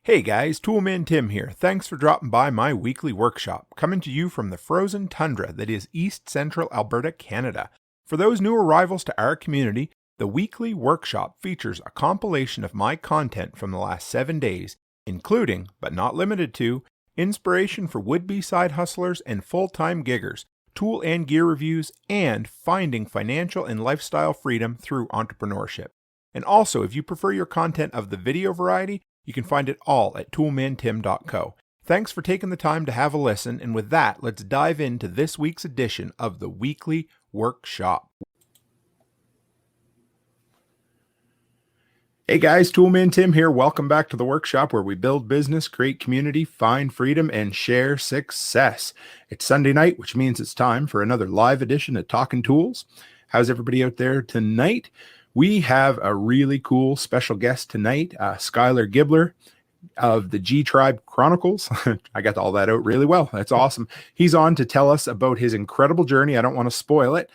Hey guys, Toolman Tim here. Thanks for dropping by my weekly workshop, coming to you from the frozen tundra that is East Central Alberta, Canada. For those new arrivals to our community, the weekly workshop features a compilation of my content from the last 7 days, including, but not limited to, inspiration for would-be side hustlers and full-time giggers, tool and gear reviews, and finding financial and lifestyle freedom through entrepreneurship. And also, if you prefer your content of the video variety, you can find it all at toolmantim.co. Thanks for taking the time to have a listen, and with that, let's dive into this week's edition of the Weekly Workshop. Hey guys, Toolman Tim here. Welcome back to the workshop where we build business, create community, find freedom, and share success. It's Sunday night, which means it's time for another live edition of Talking Tools. How's everybody out there tonight? We have a really cool special guest tonight, Skyler Gibler of the G Tribe Chronicles. I got all that out really well. That's awesome. He's on to tell us about his incredible journey. I don't want to spoil it,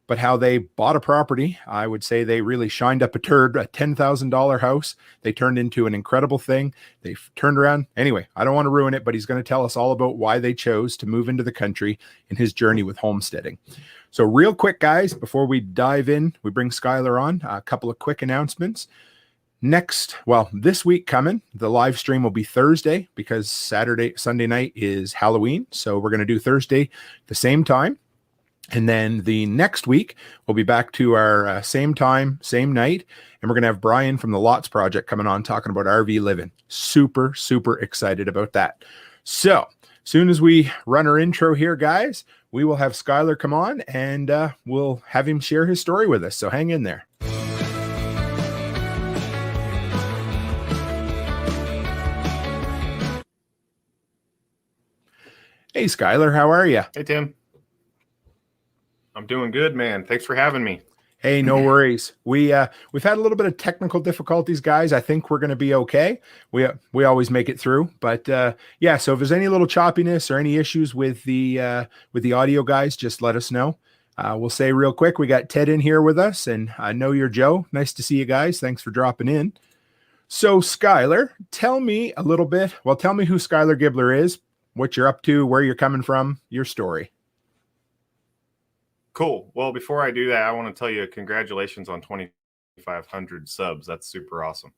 but how they bought a property. I would say they really shined up a turd, a $10,000 house. They turned into an incredible thing. They turned around. Anyway, I don't want to ruin it, but he's going to tell us all about why they chose to move into the country and his journey with homesteading. So real quick, guys, before we dive in, we bring Skyler on. A couple of quick announcements. This week coming, the live stream will be Thursday because Sunday night is Halloween. So we're going to do Thursday the same time. And then the next week, we'll be back to our same time, same night. And we're going to have Brian from the Lots Project coming on talking about RV living. Super, super excited about that. So soon as we run our intro here, guys, we will have Skyler come on and we'll have him share his story with us. So hang in there. Hey, Skyler, how are you? Hey, Tim. I'm doing good, man. Thanks for having me. Hey, no worries. We've had a little bit of technical difficulties, guys. I think we're going to be okay. We always make it through, but yeah. So if there's any little choppiness or any issues with the audio, guys, just let us know. We'll say real quick, we got Ted in here with us, and I know you're Joe. Nice to see you guys. Thanks for dropping in. So Skyler, tell me a little bit. Well, tell me who Skyler Gibler is, what you're up to, where you're coming from, your story. Cool. Well, before I do that, I want to tell you congratulations on 2,500 subs. That's super awesome.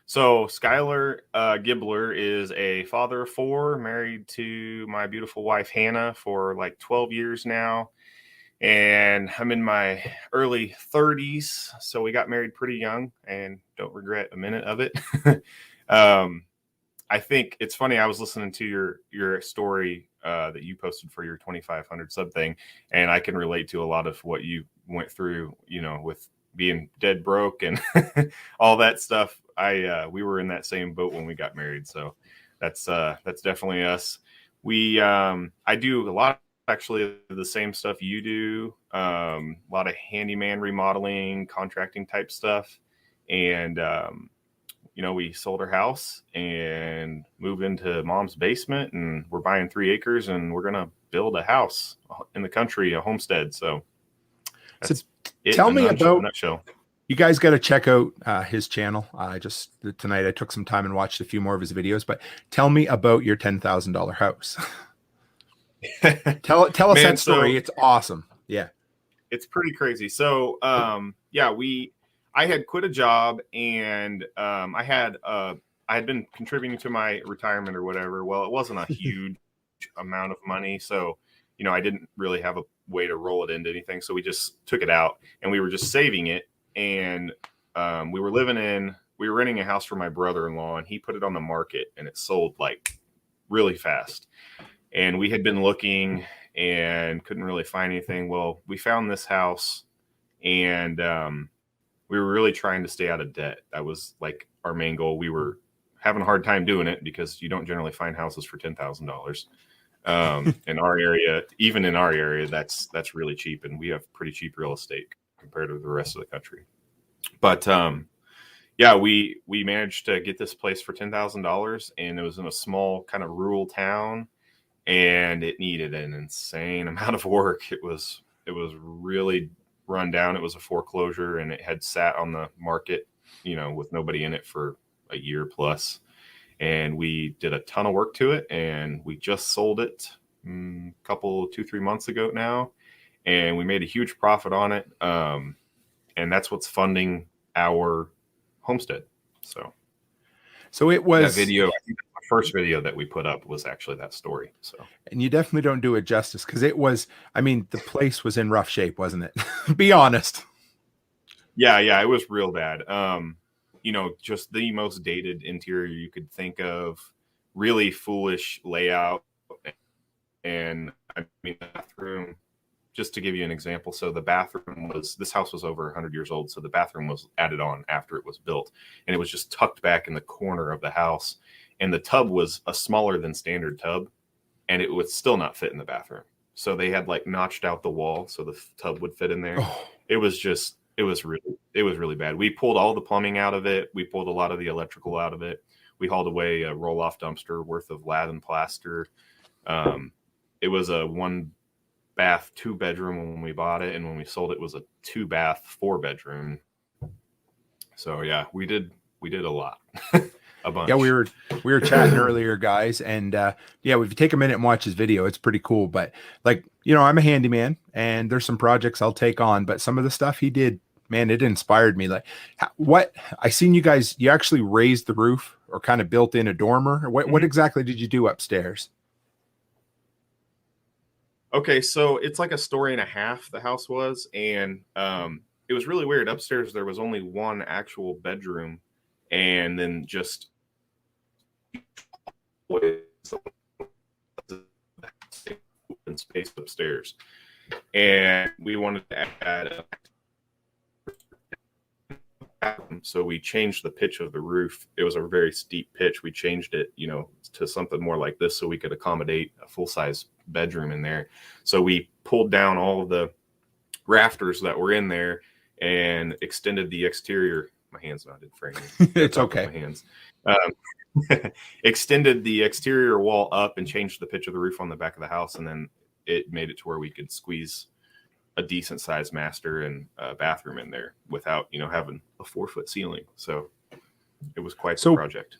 So Skyler Gibler is a father of 4, married to my beautiful wife, Hannah, for like 12 years now. And I'm in my early 30s. So we got married pretty young and don't regret a minute of it. I think it's funny. I was listening to your story that you posted for your 2,500 sub thing, and I can relate to a lot of what you went through, with being dead broke and all that stuff. We were in that same boat when we got married. So that's definitely us. I do a lot actually of the same stuff you do. A lot of handyman remodeling, contracting type stuff. And, we sold our house and moved into mom's basement, and we're buying 3 acres and we're going to build a house in the country, a homestead. So tell me about, you guys got to check out his channel. Tonight I took some time and watched a few more of his videos, but tell me about your $10,000 house. tell us that story. It's awesome. Yeah. It's pretty crazy. So, I had quit a job, and I had been contributing to my retirement or whatever. Well, it wasn't a huge amount of money, so I didn't really have a way to roll it into anything. So we just took it out, and we were just saving it. And we were renting a house for my brother-in-law, and he put it on the market, and it sold like really fast. And we had been looking and couldn't really find anything. Well, we found this house, and we were really trying to stay out of debt. That was like our main goal. We were having a hard time doing it because you don't generally find houses for $10,000. In our area, even in our area, that's really cheap. And we have pretty cheap real estate compared to the rest of the country. But we managed to get this place for $10,000, and it was in a small kind of rural town, and it needed an insane amount of work. It was really run down. It was a foreclosure, and it had sat on the market with nobody in it for a year plus. And we did a ton of work to it, and we just sold it a couple, 2-3 months ago now. And we made a huge profit on it. And that's what's funding our homestead. So it was that video. I think the first video that we put up was actually that story. So, and you definitely don't do it justice, because it was, I mean, the place was in rough shape, wasn't it? Be honest. Yeah, it was real bad. Just the most dated interior you could think of, really foolish layout. And I mean, the bathroom, just to give you an example. So the bathroom this house was over 100 years old. So the bathroom was added on after it was built, and it was just tucked back in the corner of the house. And the tub was a smaller than standard tub, and it would still not fit in the bathroom. So they had notched out the wall so the tub would fit in there. Oh. It was really bad. We pulled all the plumbing out of it. We pulled a lot of the electrical out of it. We hauled away a roll-off dumpster worth of lath and plaster. It was a 1-bath, 2-bedroom when we bought it, and when we sold it was a 2-bath, 4-bedroom. So yeah, we did a lot. A bunch. Yeah, we were chatting earlier, guys, and if you take a minute and watch his video, it's pretty cool. But I'm a handyman, and there's some projects I'll take on, but some of the stuff he did, man, it inspired me. What I seen you guys, you actually raised the roof or kind of built in a dormer. What exactly did you do upstairs? Okay, so it's like a story and a half, the house was, and it was really weird. Upstairs there was only one actual bedroom, and then just open space upstairs. And we wanted to add so we changed the pitch of the roof. It was a very steep pitch. We changed it, to something more like this so we could accommodate a full-size bedroom in there. So we pulled down all of the rafters that were in there and extended the exterior. My hand's not in frame. It's okay. My hands. Extended the exterior wall up and changed the pitch of the roof on the back of the house, and then it made it to where we could squeeze a decent sized master and a bathroom in there without having a 4-foot ceiling. So it was quite the project.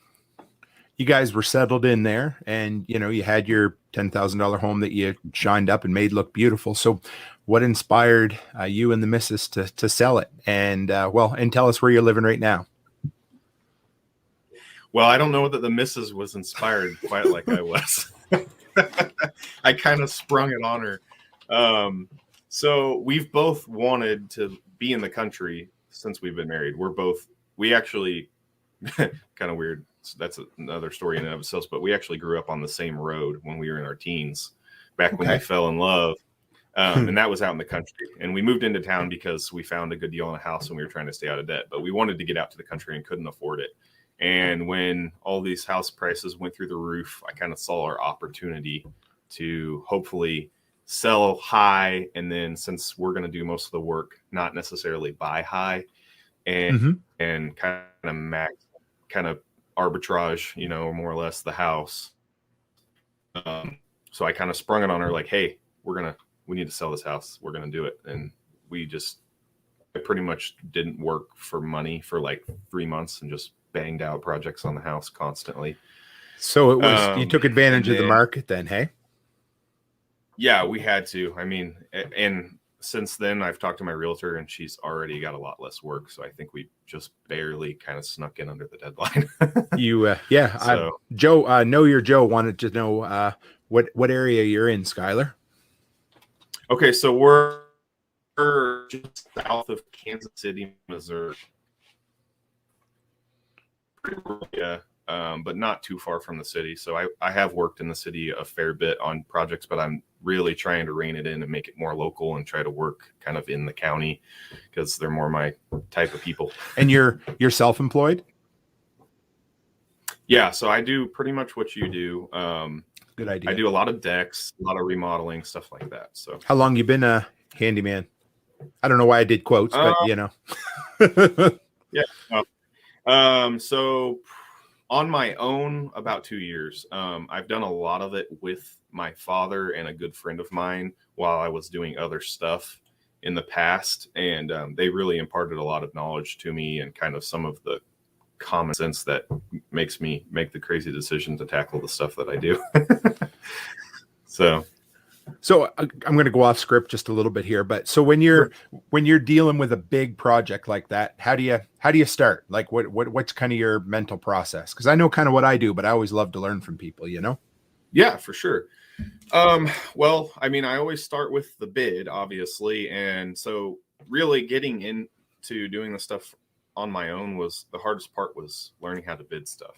You guys were settled in there, and you had your $10,000 home that you shined up and made look beautiful. So what inspired you and the missus to sell it, and tell us where you're living right now? Well, I don't know that the missus was inspired quite like I was. I kind of sprung it on her. So we've both wanted to be in the country since we've been married. We actually kind of weird. That's another story in and of itself, but we actually grew up on the same road when we were in our teens, back when we fell in love. And that was out in the country. And we moved into town because we found a good deal on a house and we were trying to stay out of debt, but we wanted to get out to the country and couldn't afford it. And when all these house prices went through the roof, I kind of saw our opportunity to hopefully sell high. And then since we're going to do most of the work, not necessarily buy high and kind of arbitrage, more or less the house. So I kind of sprung it on her like, hey, we need to sell this house. We're going to do it. And I pretty much didn't work for money for 3 months and just banged out projects on the house constantly. So it was, you took advantage of the market then, hey? Yeah, we had to. I mean, and since then I've talked to my realtor and she's already got a lot less work. So I think we just barely kind of snuck in under the deadline. Joe, Know Your Joe wanted to know what area you're in, Skyler. Okay, so we're just south of Kansas City, Missouri. But not too far from the city. So I have worked in the city a fair bit on projects, but I'm really trying to rein it in and make it more local and try to work kind of in the county because they're more my type of people. And you're self-employed? Yeah, so I do pretty much what you do. Good idea. I do a lot of decks, a lot of remodeling, stuff like that. So how long you been a handyman? I don't know why I did quotes, but Yeah. So on my own, about 2 years. I've done a lot of it with my father and a good friend of mine while I was doing other stuff. in the past, and they really imparted a lot of knowledge to me and kind of some of the common sense that makes me make the crazy decision to tackle the stuff that I do. So I'm going to go off script just a little bit here, but so when you're dealing with a big project like that, how do you start? Like what's kind of your mental process? Because I know kind of what I do, but I always love to learn from people, you know? Yeah, for sure. Well, I mean, I always start with the bid, obviously, and so really getting into doing the stuff on my own was the hardest part, was learning how to bid stuff.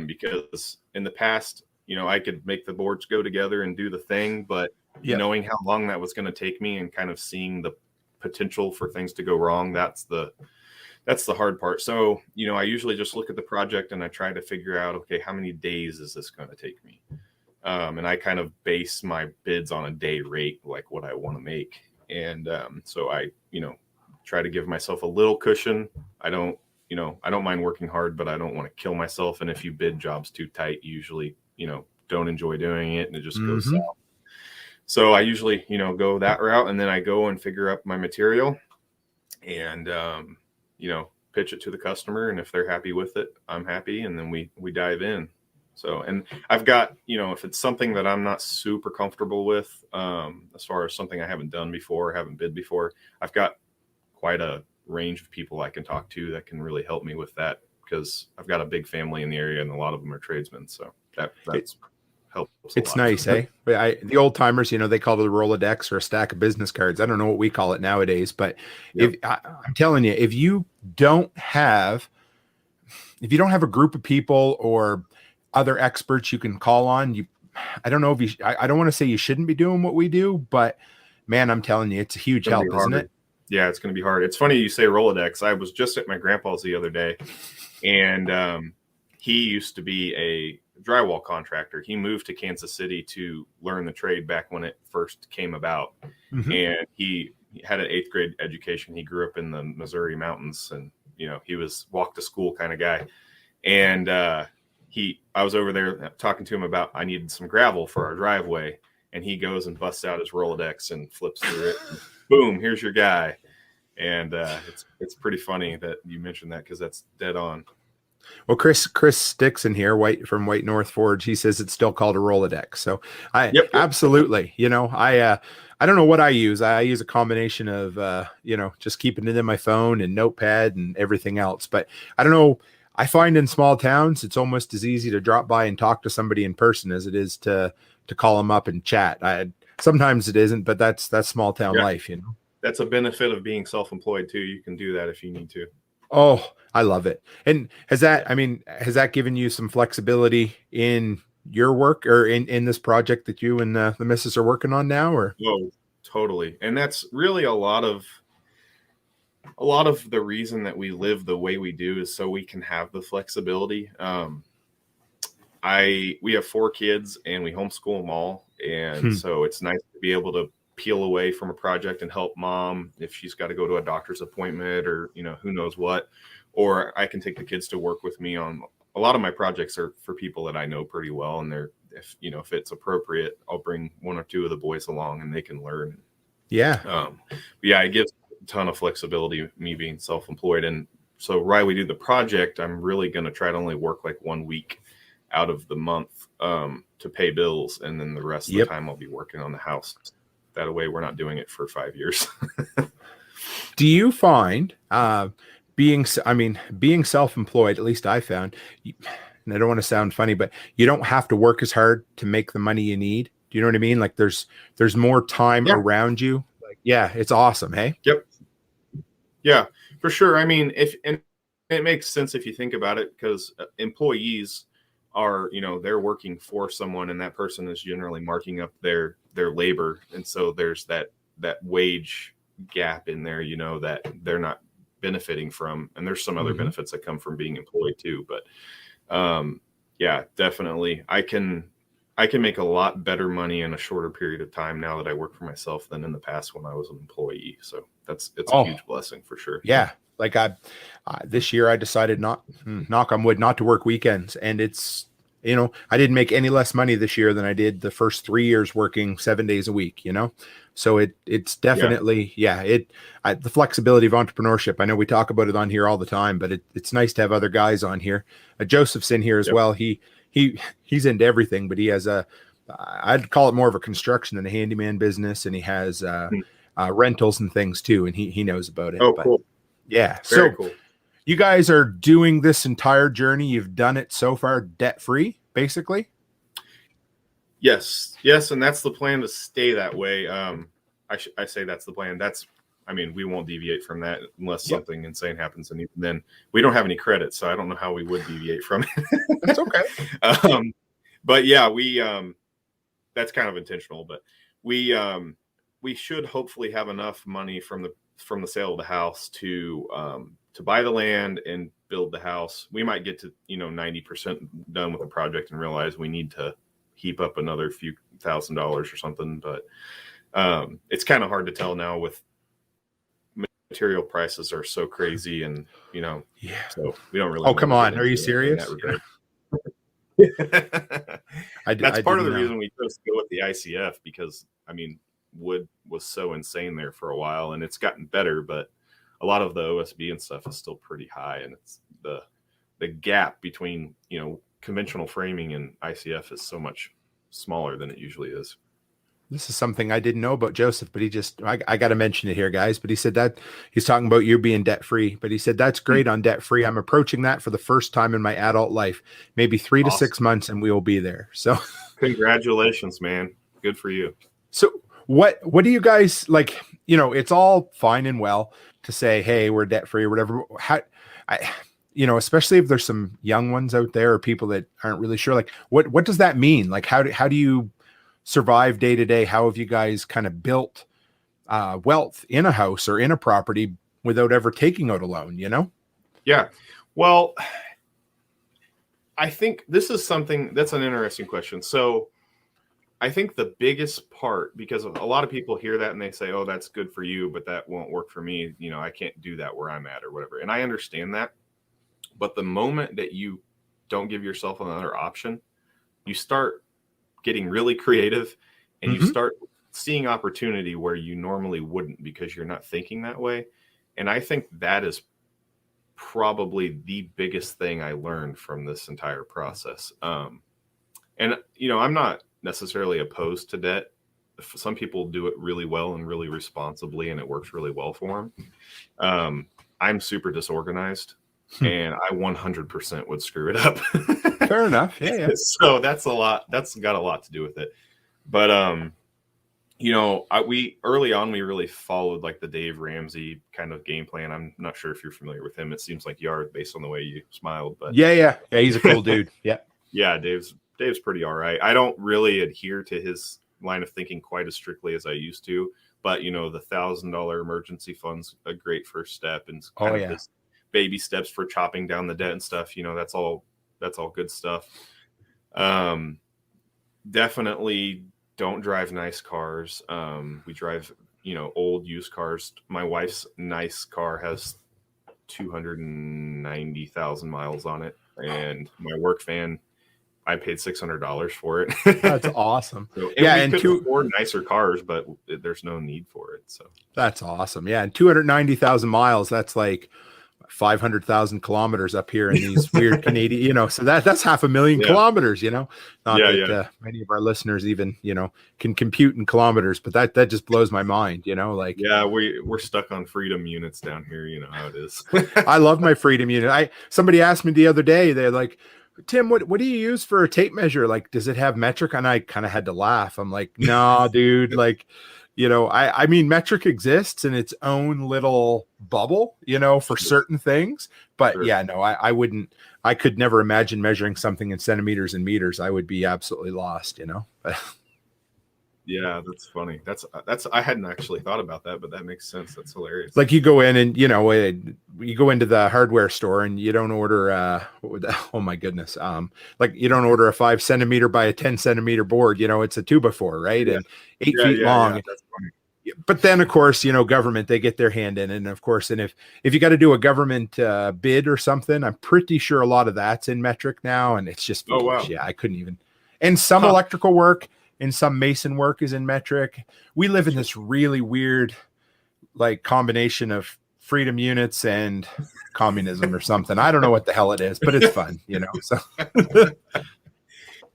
Because in the past, I could make the boards go together and do the thing, but knowing how long that was going to take me and kind of seeing the potential for things to go wrong, that's the hard part. So, I usually just look at the project and I try to figure out, okay, how many days is this going to take me? And I kind of base my bids on a day rate, like what I want to make. And so I, try to give myself a little cushion. I don't mind working hard, but I don't want to kill myself. And if you bid jobs too tight, you usually, don't enjoy doing it, and it just goes south. So I usually, go that route, and then I go and figure out my material and, pitch it to the customer. And if they're happy with it, I'm happy. And then we dive in. So, and I've got, if it's something that I'm not super comfortable with, as far as something I haven't done before, haven't bid before, I've got quite a range of people I can talk to that can really help me with that, because I've got a big family in the area and a lot of them are tradesmen. So that's helps. It's nice, eh? The old timers, they call it a Rolodex or a stack of business cards. I don't know what we call it nowadays, but I'm telling you, if you don't have a group of people or other experts you can call on, I don't know if I don't want to say you shouldn't be doing what we do, but man, I'm telling you, it's a huge help, isn't it? Yeah, it's going to be hard. It's funny you say Rolodex. I was just at my grandpa's the other day, and he used to be a drywall contractor. He moved to Kansas City to learn the trade back when it first came about. And he had an 8th grade education. He grew up in the Missouri mountains, and, he was walk to school kind of guy. And I was over there talking to him about, I needed some gravel for our driveway. And he goes and busts out his Rolodex and flips through it. And boom, here's your guy. And it's pretty funny that you mentioned that, because that's dead on. Well, Chris Sticks in here, from White North Forge, he says it's still called a Rolodex. So absolutely, I don't know what I use. I use a combination of, just keeping it in my phone and notepad and everything else. But I don't know. I find in small towns, it's almost as easy to drop by and talk to somebody in person as it is to call them up and chat. Sometimes it isn't, but that's small town life, That's a benefit of being self-employed too. You can do that if you need to. Oh, I love it. And has that given you some flexibility in your work, or in this project that you and the missus are working on now? Or oh, totally. And that's really a lot of the reason that we live the way we do, is so we can have the flexibility. We have 4 kids and we homeschool them all. And so it's nice to be able to peel away from a project and help mom if she's got to go to a doctor's appointment, or, who knows what, or I can take the kids to work with me on a lot of my projects are for people that I know pretty well. And if it's appropriate, I'll bring 1 or 2 of the boys along and they can learn. Yeah. It gives a ton of flexibility, me being self-employed. And so while we do the project, I'm really going to try to only work like 1 week out of the month to pay bills. And then the rest of the time I'll be working on the house. That way we're not doing it for 5 years. Do you find being self-employed, at least I found, and I don't want to sound funny, but you don't have to work as hard to make the money you need. Do you know what I mean? Like there's more time around you. Like, it's awesome. Hey. Yep. Yeah, for sure. I mean, and it makes sense if you think about it, because employees are, they're working for someone, and that person is generally marking up their labor. And so there's that wage gap in there, that they're not benefiting from. And there's some other benefits that come from being employed too. But definitely I can make a lot better money in a shorter period of time now that I work for myself than in the past when I was an employee. So it's a huge blessing for sure. Yeah. Like this year I decided knock on wood, not to work weekends. And it's I didn't make any less money this year than I did the first 3 years working 7 days a week, So it's definitely, the flexibility of entrepreneurship. I know we talk about it on here all the time, but it's nice to have other guys on here. Joseph's in here as well. He's into everything, but he has I'd call it more of a construction than a handyman business. And he has rentals and things too. And he knows about it. Oh, cool. Yeah. Very cool. You guys are doing this entire journey. You've done it so far debt-free, basically. Yes. And that's the plan, to stay that way. I say that's the plan. We won't deviate from that unless something insane happens. And then we don't have any credit, so I don't know how we would deviate from it. That's okay. But yeah, that's kind of intentional, but we should hopefully have enough money from the sale of the house to buy the land and build the house. We might get to 90% done with the project and realize we need to heap up another few $1,000s or something. But it's kind of hard to tell now, with material prices are so crazy, and so we don't really. Oh, come on! Are you serious? That's part of the reason we chose to go with the ICF, because wood was so insane there for a while, and it's gotten better, but a lot of the OSB and stuff is still pretty high, and it's the gap between conventional framing and ICF is so much smaller than it usually is. This is something I didn't know about Joseph, but I got to mention it here, guys. But he said that he's talking about you being debt free, but he said that's great on debt free. I'm approaching that for the first time in my adult life, maybe 3 to 6 months, and we will be there. So congratulations, man. Good for you. So what do you guys like? It's all fine and well to say, hey, we're debt free or whatever. Especially if there's some young ones out there or people that aren't really sure, like what does that mean? Like, how do you survive day to day? How have you guys kind of built wealth in a house or in a property without ever taking out a loan, Yeah. Well, I think this is something that's an interesting question. So I think the biggest part, because a lot of people hear that and they say, oh, that's good for you, but that won't work for me. I can't do that where I'm at or whatever. And I understand that. But the moment that you don't give yourself another option, you start getting really creative, and you start seeing opportunity where you normally wouldn't, because you're not thinking that way. And I think that is probably the biggest thing I learned from this entire process. And I'm not necessarily opposed to debt. Some people do it really well and really responsibly, and it works really well for them. I'm super disorganized, and I 100% would screw it up. Fair enough. Yeah. So that's got a lot to do with it. But we early on, we really followed like the Dave Ramsey kind of game plan. I'm not sure if you're familiar with him. It seems like you are, based on the way you smiled. But yeah, he's a cool dude. Yeah, Dave's pretty all right. I don't really adhere to his line of thinking quite as strictly as I used to, but the $1,000 emergency fund's a great first step, and kind of this baby steps for chopping down the debt and stuff. That's all good stuff. Definitely don't drive nice cars. We drive, old used cars. My wife's nice car has 290,000 miles on it, and my work van, I paid $600 for it. That's awesome. So, and we could afford nicer cars, but there's no need for it. So that's awesome. Yeah, and 290,000 miles. That's like 500,000 kilometers up here in these weird Canadian, so that's 500,000 kilometers, not that many of our listeners even, can compute in kilometers, but that just blows my mind, we're stuck on freedom units down here. You know how it is. I love my freedom unit. Somebody asked me the other day, they're like, Tim, what do you use for a tape measure? Like, does it have metric? And I kind of had to laugh. I'm like, nah, dude, like, I mean, metric exists in its own little bubble, for certain things. But I wouldn't, I could never imagine measuring something in centimeters and meters. I would be absolutely lost, Yeah, that's funny. That's I hadn't actually thought about that, but that makes sense. That's hilarious. Like you go in and you go into the hardware store and you don't order oh my goodness, like you don't order a 5 centimeter by a 10 centimeter board. It's a 2x4, right? And 8 feet long. That's funny. But then, of course, government, they get their hand in. And of course, and if you got to do a government bid or something, I'm pretty sure a lot of that's in metric now. And it's just, Oh, wow. yeah, I couldn't even. And some electrical work and some mason work is in metric. We live in this really weird, like, combination of freedom units and communism or something. I don't know what the hell it is, but it's fun, so.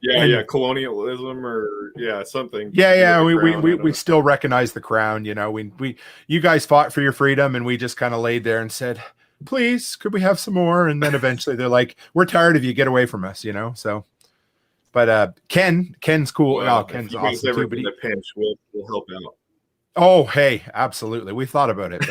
Yeah, colonialism or something. Yeah, we still recognize the crown, we you guys fought for your freedom, and we just kind of laid there and said, please, could we have some more? And then eventually they're like, we're tired of you, get away from us, so. But Ken's cool. Well, Ken's if you guys awesome ever too. But get a pinch, we'll help out. Oh, hey, absolutely. We thought about it.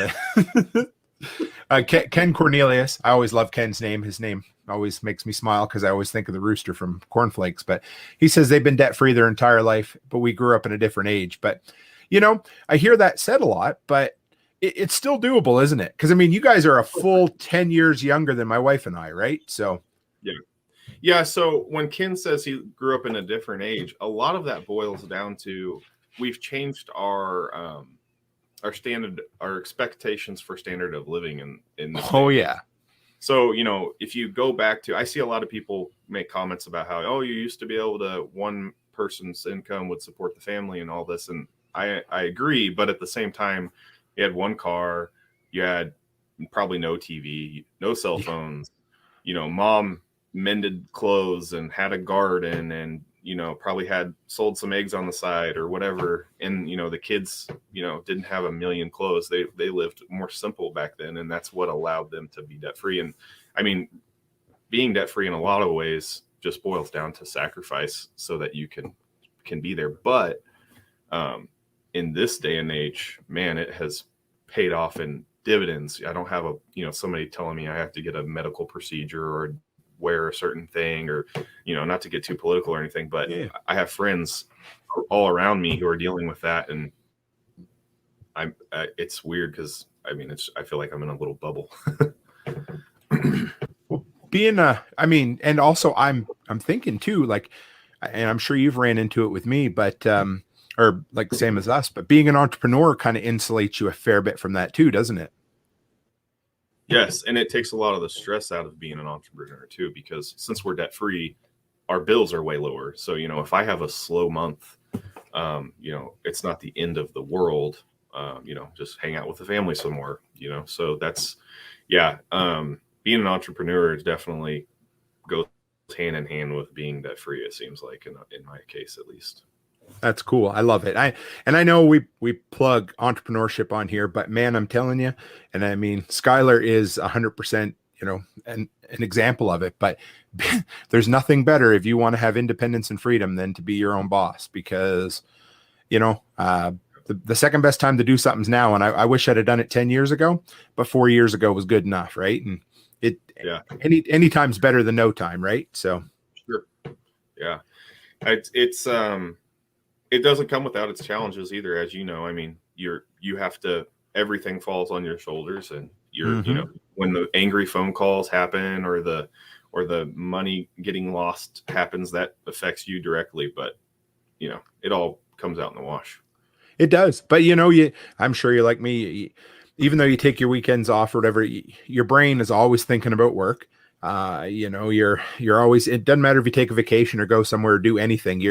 But Ken Cornelius. I always love Ken's name. His name always makes me smile because I always think of the rooster from Cornflakes. But he says they've been debt free their entire life, but we grew up in a different age. But I hear that said a lot, but it's still doable, isn't it? Because I mean, you guys are a full 10 years younger than my wife and I, right? So yeah. So when Ken says he grew up in a different age, a lot of that boils down to we've changed our standard, our expectations for standard of living in this oh day. yeah. So, if you go back to, I see a lot of people make comments about how, oh, you used to be able to, one person's income would support the family and all this. And I agree. But at the same time, you had one car, you had probably no TV, no cell phones, mom mended clothes and had a garden and, probably had sold some eggs on the side or whatever. And, the kids, didn't have a million clothes. They lived more simple back then. And that's what allowed them to be debt free. And I mean, being debt free in a lot of ways just boils down to sacrifice so that you can be there. But in this day and age, man, it has paid off in dividends. I don't have somebody telling me I have to get a medical procedure or wear a certain thing or, not to get too political or anything, but yeah. I have friends all around me who are dealing with that. And it's weird because I feel like I'm in a little bubble. And also I'm thinking too, like, and I'm sure you've ran into it with me, but, or like same as us, but being an entrepreneur kind of insulates you a fair bit from that too, doesn't it? Yes. And it takes a lot of the stress out of being an entrepreneur too, because since we're debt free, our bills are way lower. So, if I have a slow month, it's not the end of the world, just hang out with the family some more, so that's, being an entrepreneur is definitely goes hand in hand with being debt free. It seems like in my case, at least. That's cool. I love it. I know we plug entrepreneurship on here, but man, I'm telling you, and I mean, Skyler is 100%, an example of it, but there's nothing better if you want to have independence and freedom than to be your own boss, because, the second best time to do something's now. And I wish I'd have done it 10 years ago, but 4 years ago was good enough. Right. And any time's better than no time. Right. So. Sure. Yeah. It doesn't come without its challenges either, as you know. I mean, you have to, everything falls on your shoulders, and you're, when the angry phone calls happen or the money getting lost happens, that affects you directly. But, it all comes out in the wash. It does. But, I'm sure you're like me, even though you take your weekends off or whatever, your brain is always thinking about work. You're always, it doesn't matter if you take a vacation or go somewhere or do anything.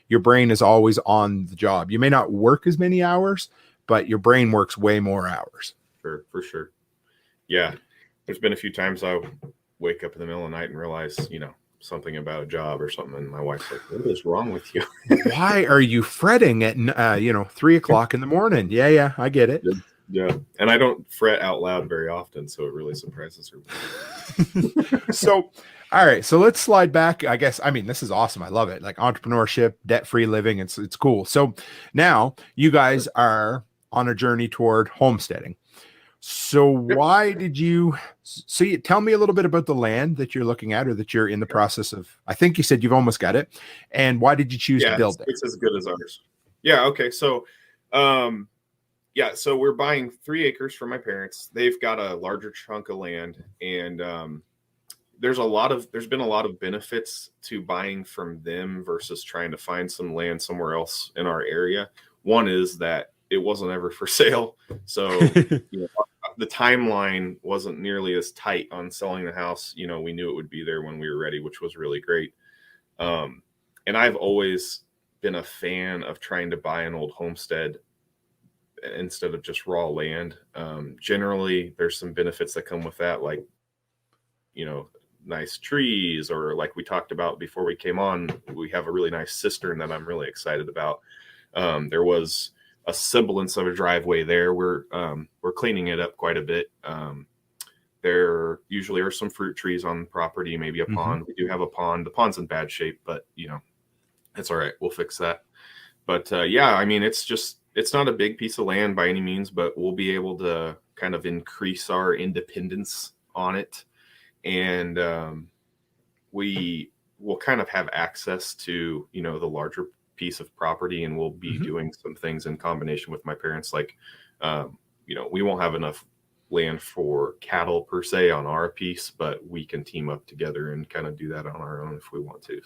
Your brain is always on the job. You may not work as many hours, but your brain works way more hours. For sure. Yeah. There's been a few times I wake up in the middle of the night and realize, something about a job or something. And my wife's like, what is wrong with you? Why are you fretting at, 3:00 in the morning? Yeah. I get it. Yeah. And I don't fret out loud very often, so it really surprises her. So, all right. So let's slide back. I guess, this is awesome. I love it. Like entrepreneurship, debt-free living. It's cool. So now you guys are on a journey toward homesteading. So why did you tell me a little bit about the land that you're looking at, or that you're in the process of? I think you said you've almost got it. And why did you choose to build it? It's as good as ours. Yeah. Okay. So, so we're buying 3 acres from my parents. They've got a larger chunk of land, and there's been a lot of benefits to buying from them versus trying to find some land somewhere else in our area. One is that it wasn't ever for sale. So, the timeline wasn't nearly as tight on selling the house. We knew it would be there when we were ready, which was really great. And I've always been a fan of trying to buy an old homestead instead of just raw land. Generally, there's some benefits that come with that, like, nice trees, or like we talked about before we came on, we have a really nice cistern that I'm really excited about. There was a semblance of a driveway there. We're cleaning it up quite a bit. There usually are some fruit trees on the property, maybe a pond. We do have a pond. The pond's in bad shape, but it's all right. We'll fix that. But I mean, it's not a big piece of land by any means, but we'll be able to kind of increase our independence on it. And we will kind of have access to, the larger piece of property, and we'll be doing some things in combination with my parents. Like, we won't have enough land for cattle per se on our piece, but we can team up together and kind of do that on our own if we want to.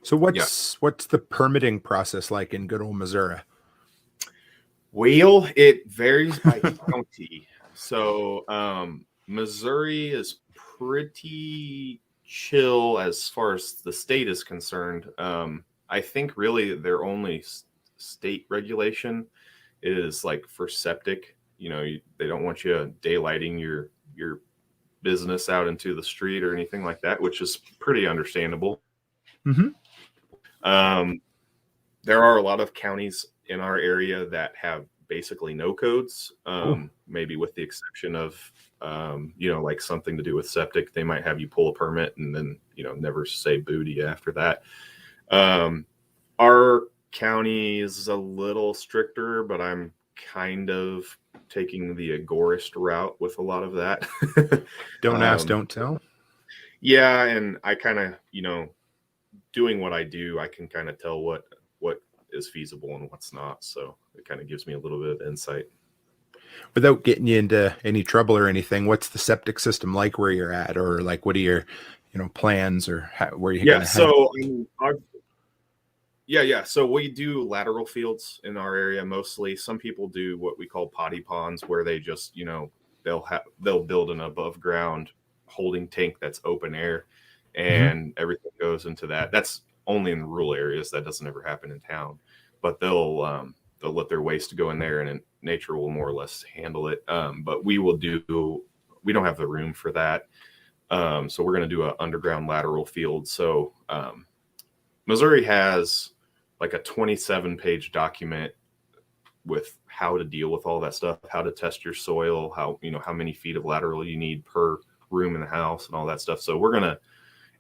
So what's the permitting process like in good old Missouri? Well, it varies by county. So Missouri is pretty chill as far as the state is concerned. I think really their only state regulation is like for septic. They don't want you daylighting your business out into the street or anything like that, which is pretty understandable. There are a lot of counties in our area that have basically no codes, maybe with the exception of, like something to do with septic. They might have you pull a permit and then, never say boo to you after that. Our county is a little stricter, but I'm kind of taking the agorist route with a lot of that. Don't ask, don't tell. Yeah. And I kind of, doing what I do, I can kind of tell what is feasible and what's not. So it kind of gives me a little bit of insight. Without getting you into any trouble or anything, what's the septic system like where you're at, or like what are your plans, or where you gonna so so we do lateral fields in our area mostly. Some people do what we call potty ponds, where they just they'll build an above ground holding tank that's open air, and everything goes into that. That's only in rural areas. That doesn't ever happen in town, but they'll let their waste go in there, and nature will more or less handle it. But we don't have the room for that. So we're going to do an underground lateral field. So Missouri has like a 27-page document with how to deal with all that stuff, how to test your soil, how many feet of lateral you need per room in the house and all that stuff. So we're going to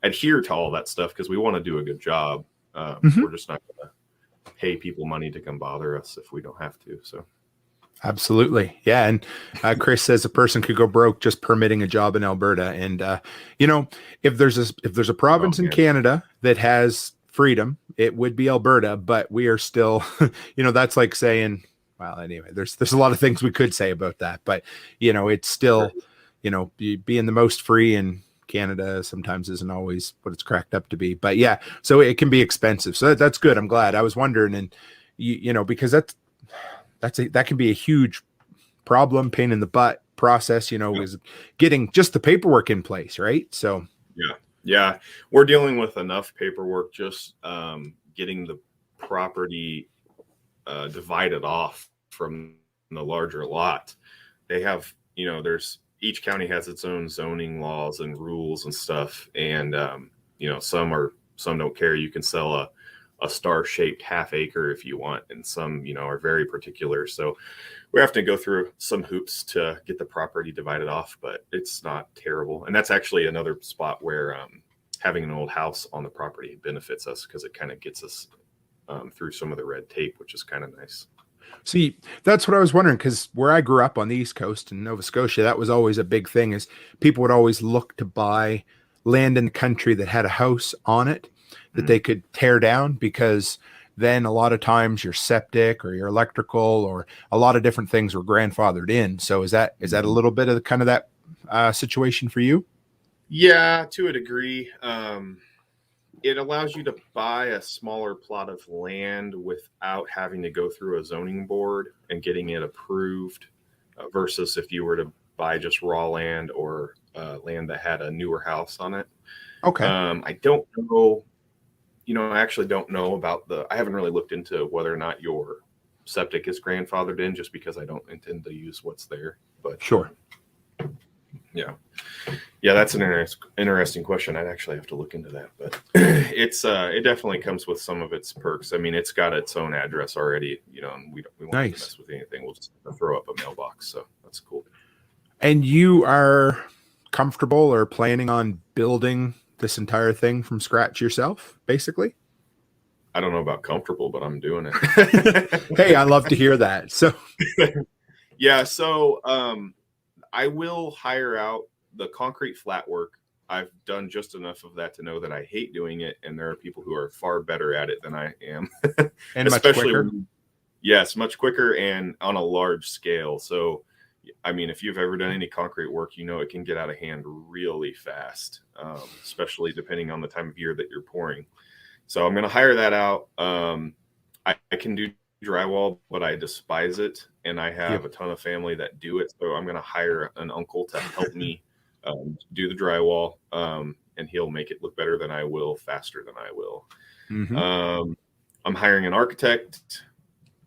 adhere to all that stuff because we want to do a good job. We're just not going to pay people money to come bother us if we don't have to. So absolutely. Yeah. And Chris says a person could go broke just permitting a job in Alberta. And if there's a province in Canada that has freedom, it would be Alberta, but we are still, that's like saying, well, anyway, there's a lot of things we could say about that, but it's still, being the most free in Canada sometimes isn't always what it's cracked up to be. But yeah, so it can be expensive. So that's good. I'm glad. I was wondering, and because that can be a huge problem, pain in the butt process, is getting just the paperwork in place, right? So yeah, we're dealing with enough paperwork, just getting the property divided off from the larger lot. They have, each county has its own zoning laws and rules and stuff. And, some don't care. You can sell a star-shaped half acre if you want. And some, are very particular. So we have to go through some hoops to get the property divided off, but it's not terrible. And that's actually another spot where having an old house on the property benefits us, because it kind of gets us through some of the red tape, which is kind of nice. See, that's what I was wondering, because where I grew up on the East Coast in Nova Scotia, that was always a big thing, is people would always look to buy land in the country that had a house on it that they could tear down, because then a lot of times your septic or your electrical or a lot of different things were grandfathered in. So is that a little bit of the kind of that situation for you? Yeah, to a degree. it allows you to buy a smaller plot of land without having to go through a zoning board and getting it approved, versus if you were to buy just raw land or land that had a newer house on it. Okay. I don't know, I actually don't know about I haven't really looked into whether or not your septic is grandfathered in, just because I don't intend to use what's there. But sure. Yeah, that's an interesting question. I'd actually have to look into that, but it definitely comes with some of its perks. I mean, it's got its own address already, and we won't mess with anything. We'll just throw up a mailbox, so that's cool. And you are comfortable or planning on building this entire thing from scratch yourself, basically? I don't know about comfortable, but I'm doing it. Hey, I love to hear that. So yeah, so I will hire out the concrete flat work. I've done just enough of that to know that I hate doing it, and there are people who are far better at it than I am. And especially much quicker. Yes, much quicker and on a large scale. So, I mean, if you've ever done any concrete work, it can get out of hand really fast, especially depending on the time of year that you're pouring. So I'm going to hire that out. I can do drywall, but I despise it, and I have a ton of family that do it. So I'm going to hire an uncle to help me do the drywall, and he'll make it look better than I will, faster than I will. Mm-hmm. I'm hiring an architect.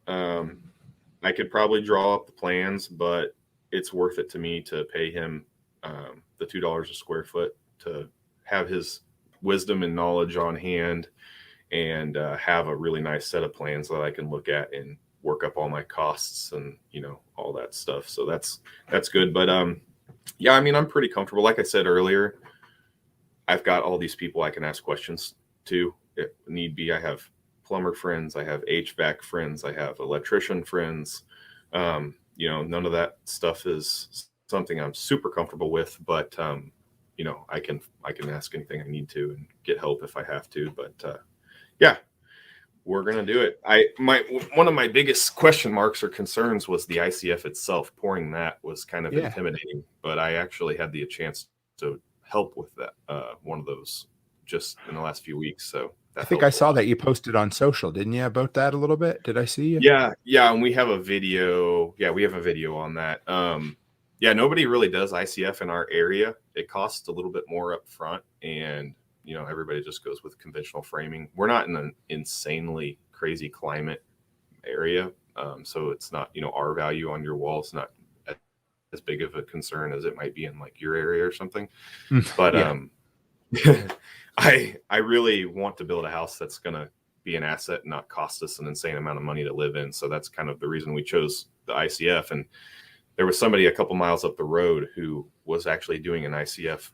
I could probably draw up the plans, but it's worth it to me to pay him the $2 a square foot to have his wisdom and knowledge on hand, and have a really nice set of plans that I can look at and work up all my costs and, all that stuff. So that's good. But yeah, I mean, I'm pretty comfortable. Like I said earlier, I've got all these people I can ask questions to if need be. I have plumber friends, I have HVAC friends, I have electrician friends. None of that stuff is something I'm super comfortable with, but I can ask anything I need to and get help if I have to. But yeah, we're gonna do it. One of my biggest question marks or concerns was the ICF itself. Pouring that was kind of intimidating, but I actually had the chance to help with that one of those just in the last few weeks. So I think I saw that you posted on social, didn't you, about that a little bit? Did I see you? Yeah, and we have a video. Yeah, we have a video on that. Nobody really does ICF in our area. It costs a little bit more up front, and everybody just goes with conventional framing. We're not in an insanely crazy climate area, so it's not, our value on your wall is not as big of a concern as it might be in like your area or something. But I really want to build a house that's going to be an asset and not cost us an insane amount of money to live in. So that's kind of the reason we chose the ICF. And there was somebody a couple miles up the road who was actually doing an ICF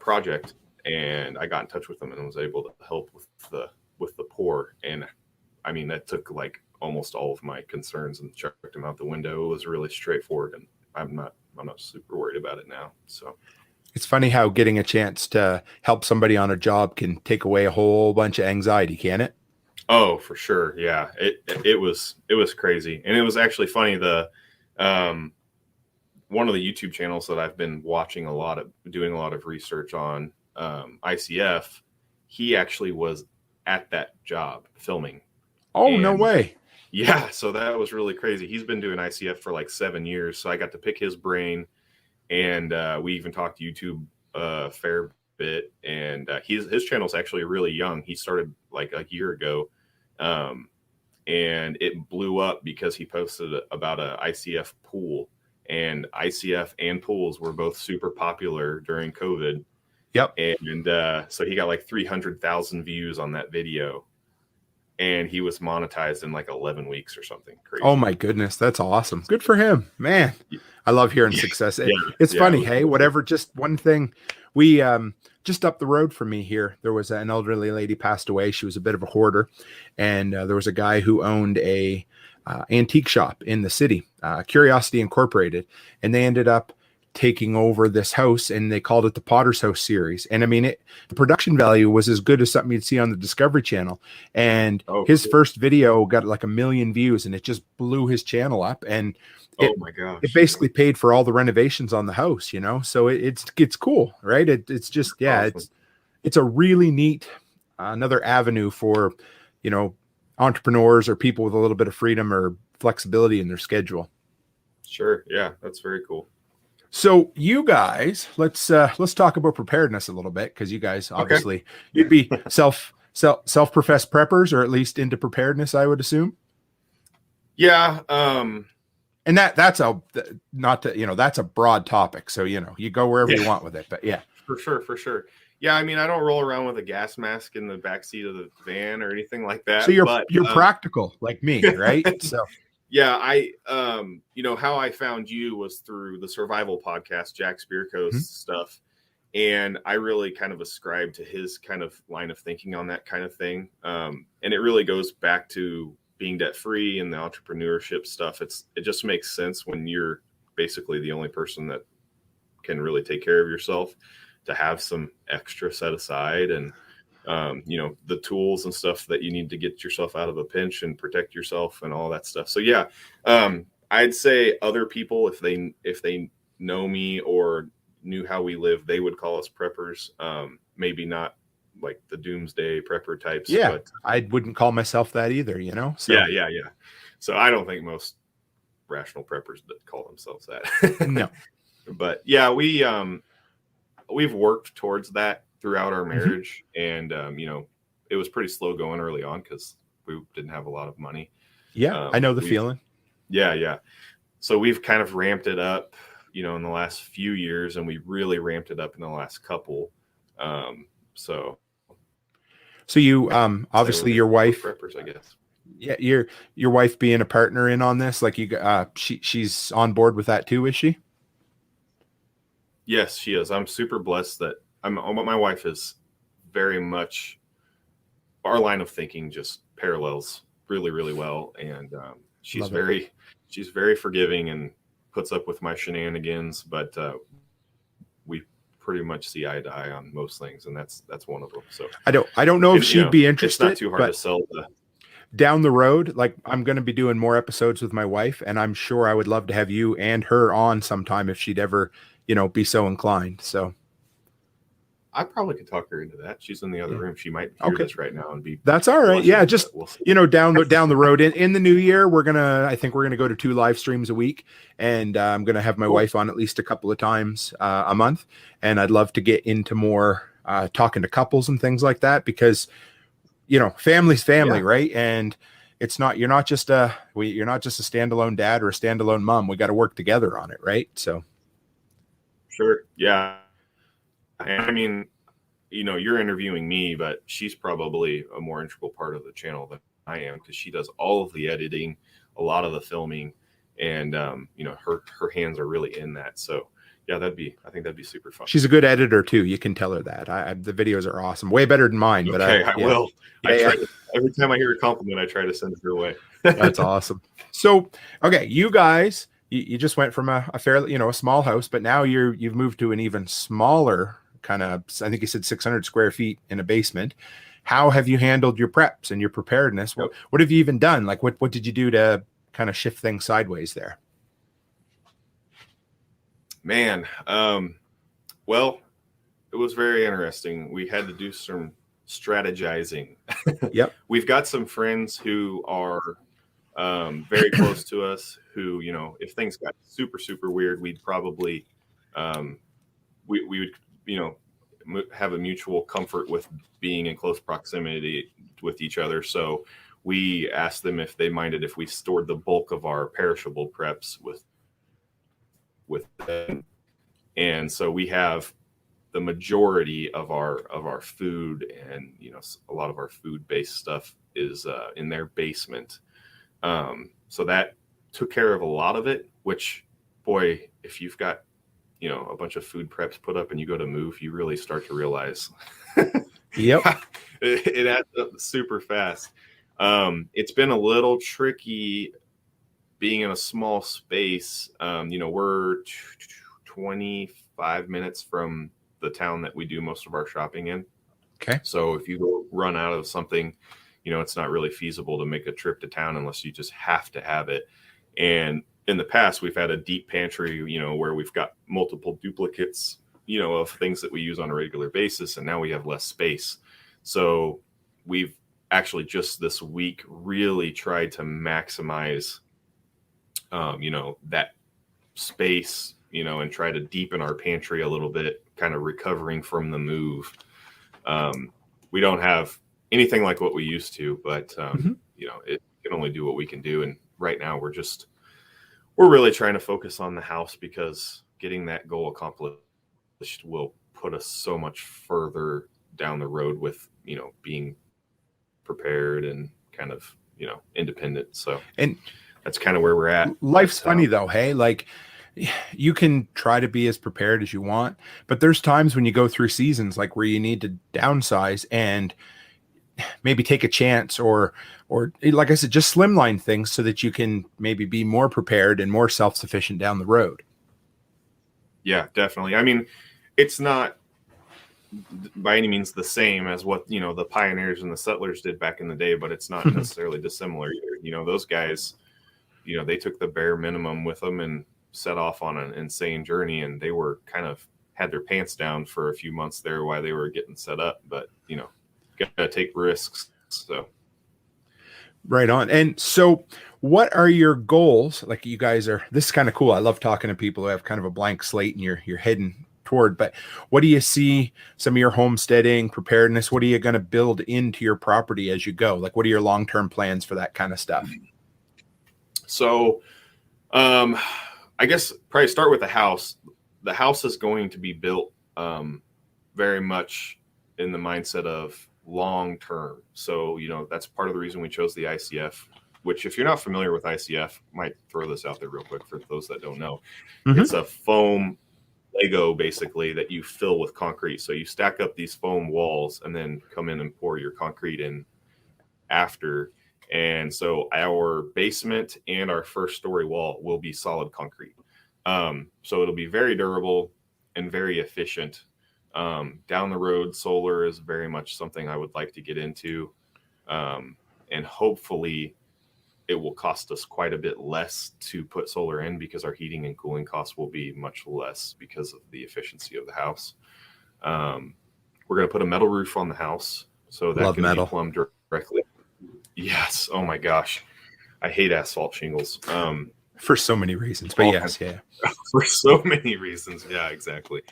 project, and I got in touch with them and was able to help with the pour. And I mean, that took like almost all of my concerns and chucked them out the window. It was really straightforward, and I'm not super worried about it now. So it's funny how getting a chance to help somebody on a job can take away a whole bunch of anxiety, can it? Oh, for sure. Yeah. It was crazy. And it was actually funny. One of the YouTube channels that I've been watching doing a lot of research on, ICF, he actually was at that job filming. Oh, no way. Yeah. So that was really crazy. He's been doing ICF for like 7 years. So I got to pick his brain, and we even talked YouTube a fair bit. And his channel's actually really young. He started like a year ago. And it blew up because he posted about a ICF pool, and ICF and pools were both super popular during COVID. Yep. And so he got like 300,000 views on that video, and he was monetized in like 11 weeks or something crazy. Oh my goodness. That's awesome. Good for him, man. I love hearing success. It's funny. Hey, whatever, just one thing. We, just up the road from me here, there was an elderly lady passed away. She was a bit of a hoarder, and there was a guy who owned a antique shop in the city, Curiosity Incorporated, and they ended up taking over this house, and they called it the Potter's House series. And I mean, the production value was as good as something you'd see on the Discovery Channel. And his first video got like 1 million views, and it just blew his channel up. And oh my gosh, it basically paid for all the renovations on the house, So it's cool, right? It's just, awesome. It's a really neat another avenue for, entrepreneurs or people with a little bit of freedom or flexibility in their schedule. Sure. Yeah, that's very cool. So you guys, let's talk about preparedness a little bit, because you guys obviously you'd be self-professed preppers, or at least into preparedness, I would assume. Yeah. And that's that's a broad topic. So, you go wherever you want with it, but yeah. For sure. Yeah. I mean, I don't roll around with a gas mask in the backseat of the van or anything like that. So you're practical like me, right? So yeah, how I found you was through the survival podcast, Jack Spearcoast's stuff. And I really kind of ascribe to his kind of line of thinking on that kind of thing. And it really goes back to being debt free and the entrepreneurship stuff. It just makes sense when you're basically the only person that can really take care of yourself, to have some extra set aside, and the tools and stuff that you need to get yourself out of a pinch and protect yourself and all that stuff. So yeah, I'd say other people, if they know me or knew how we live, they would call us preppers. Maybe not like the doomsday prepper types. Yeah, but I wouldn't call myself that either, So. Yeah. So I don't think most rational preppers call themselves that. No. But yeah, we've worked towards that throughout our marriage. And, it was pretty slow going early on because we didn't have a lot of money. Yeah, I know the feeling. Yeah. So we've kind of ramped it up, in the last few years, and we really ramped it up in the last couple. So you, obviously your wife, preppers, I guess. Yeah, your wife being a partner in on this, like she's on board with that too, is she? Yes, she is. I'm super blessed that my wife is very much, our line of thinking just parallels really, really well. And she's very forgiving and puts up with my shenanigans, but we pretty much see eye to eye on most things. And that's one of them. So I don't know if she'd be interested. It's not too hard to sell down the road. Like, I'm going to be doing more episodes with my wife, and I'm sure I would love to have you and her on sometime if she'd ever, be so inclined. So I probably could talk her into that. She's in the other room. She might hear this right now and be. That's all right. Yeah, just down the road in the new year, I think we're gonna go to 2 live streams a week, and I'm gonna have my wife on at least a couple of times a month, and I'd love to get into more talking to couples and things like that, because family's family, right? And you're not just a standalone dad or a standalone mom. We got to work together on it, right? So. Sure. Yeah. I mean, you're interviewing me, but she's probably a more integral part of the channel than I am, because she does all of the editing, a lot of the filming, and her hands are really in that. So yeah, I think that'd be super fun. She's a good editor too. You can tell her that. The videos are awesome, way better than mine. But I will. Every time I hear a compliment, I try to send it her way. That's awesome. So, okay, you guys. You just went from a fairly, a small house, but now you've moved to an even smaller kind of, I think you said 600 square feet in a basement. How have you handled your preps and your preparedness? Yep. What have you even done? Like, what did you do to kind of shift things sideways there? Man, well, it was very interesting. We had to do some strategizing. Yep. We've got some friends who are very close to us, who, if things got super, super weird, we'd probably, we would, have a mutual comfort with being in close proximity with each other. So we asked them if they minded if we stored the bulk of our perishable preps with them. And so we have the majority of our food, and, a lot of our food-based stuff is in their basement. So that took care of a lot of it, which, boy, if you've got, a bunch of food preps put up and you go to move, you really start to realize Yep. it adds up super fast. It's been a little tricky being in a small space. We're 25 minutes from the town that we do most of our shopping in. Okay. So if you go run out of something, it's not really feasible to make a trip to town unless you just have to have it. And in the past, we've had a deep pantry, where we've got multiple duplicates, of things that we use on a regular basis. And now we have less space. So we've actually just this week really tried to maximize, that space, and try to deepen our pantry a little bit, kind of recovering from the move. We don't have anything like what we used to, but it can only do what we can do. And right now we're really trying to focus on the house, because getting that goal accomplished will put us so much further down the road with, being prepared and kind of, independent. So, and that's kind of where we're at. Life's funny though. Hey, like you can try to be as prepared as you want, but there's times when you go through seasons like where you need to downsize and maybe take a chance or like I said, just slimline things so that you can maybe be more prepared and more self-sufficient down the road. Yeah, definitely. I mean, it's not by any means the same as what, the pioneers and the settlers did back in the day, but it's not necessarily dissimilar either. Those guys, they took the bare minimum with them and set off on an insane journey, and they were kind of had their pants down for a few months there while they were getting set up, but gotta take risks. So right on. And so what are your goals? Like, you guys this is kind of cool. I love talking to people who have kind of a blank slate and you're heading toward, but what do you see some of your homesteading preparedness? What are you going to build into your property as you go? Like, what are your long-term plans for that kind of stuff? So, I guess probably start with the house. The house is going to be built, very much in the mindset of long term. So, that's part of the reason we chose the ICF, which, if you're not familiar with ICF, might throw this out there real quick for those that don't know. It's a foam Lego basically that you fill with concrete. So you stack up these foam walls and then come in and pour your concrete in after. And so our basement and our first story wall will be solid concrete. So it'll be very durable and very efficient. Down the road, solar is very much something I would like to get into. And hopefully it will cost us quite a bit less to put solar in, because our heating and cooling costs will be much less because of the efficiency of the house. We're going to put a metal roof on the house, so that can be plumbed directly. Yes. Oh my gosh. I hate asphalt shingles. For so many reasons, but yes. Yeah. For so many reasons. Yeah, exactly.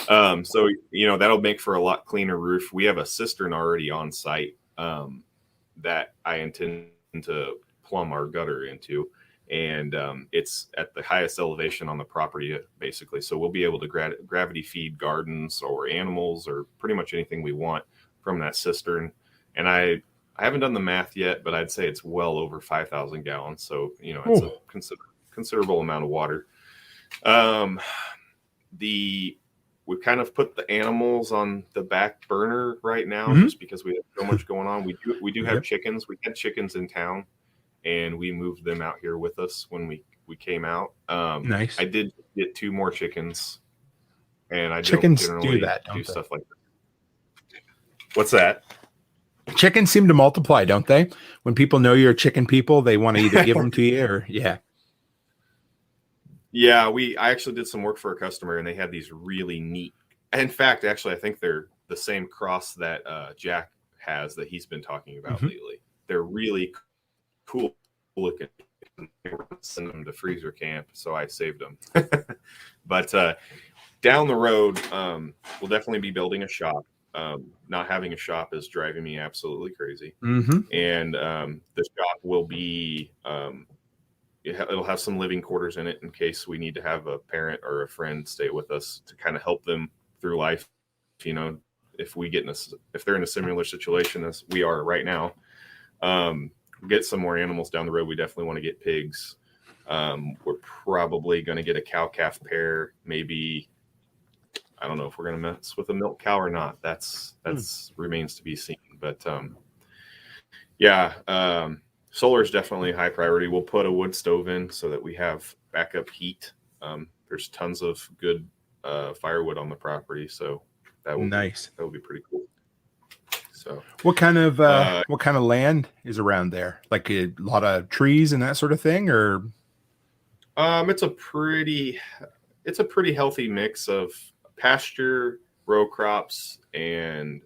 So, that'll make for a lot cleaner roof. We have a cistern already on site, that I intend to plumb our gutter into, and it's at the highest elevation on the property, basically. So we'll be able to gravity feed gardens or animals or pretty much anything we want from that cistern. And I haven't done the math yet, but I'd say it's well over 5,000 gallons. So, it's a considerable amount of water. We've kind of put the animals on the back burner right now, just because we have so much going on. We do have chickens. We had chickens in town, and we moved them out here with us when we came out. Nice. I did get 2 more chickens, and I chickens don't generally do that, do stuff like that. What's that? Chickens seem to multiply, don't they? When people know you're chicken people, they want to either give them to you or Yeah, I actually did some work for a customer, and they had these really neat. In fact, actually, I think they're the same cross that Jack has that he's been talking about lately. They're really cool looking. Send them to freezer camp, so I saved them. But down the road, we'll definitely be building a shop. Not having a shop is driving me absolutely crazy. And the shop will be. It'll have some living quarters in it in case we need to have a parent or a friend stay with us to kind of help them through life. If they're in a similar situation as we are right now, get some more animals down the road. We definitely want to get pigs. We're probably going to get a cow-calf pair. Maybe, I don't know if we're going to mess with a milk cow or not. That's remains to be seen. But solar is definitely a high priority. We'll put a wood stove in so that we have backup heat. There's tons of good firewood on the property, so that will be pretty cool. So, what kind of land is around there? Like a lot of trees and that sort of thing, or? It's a pretty healthy mix of pasture, row crops, and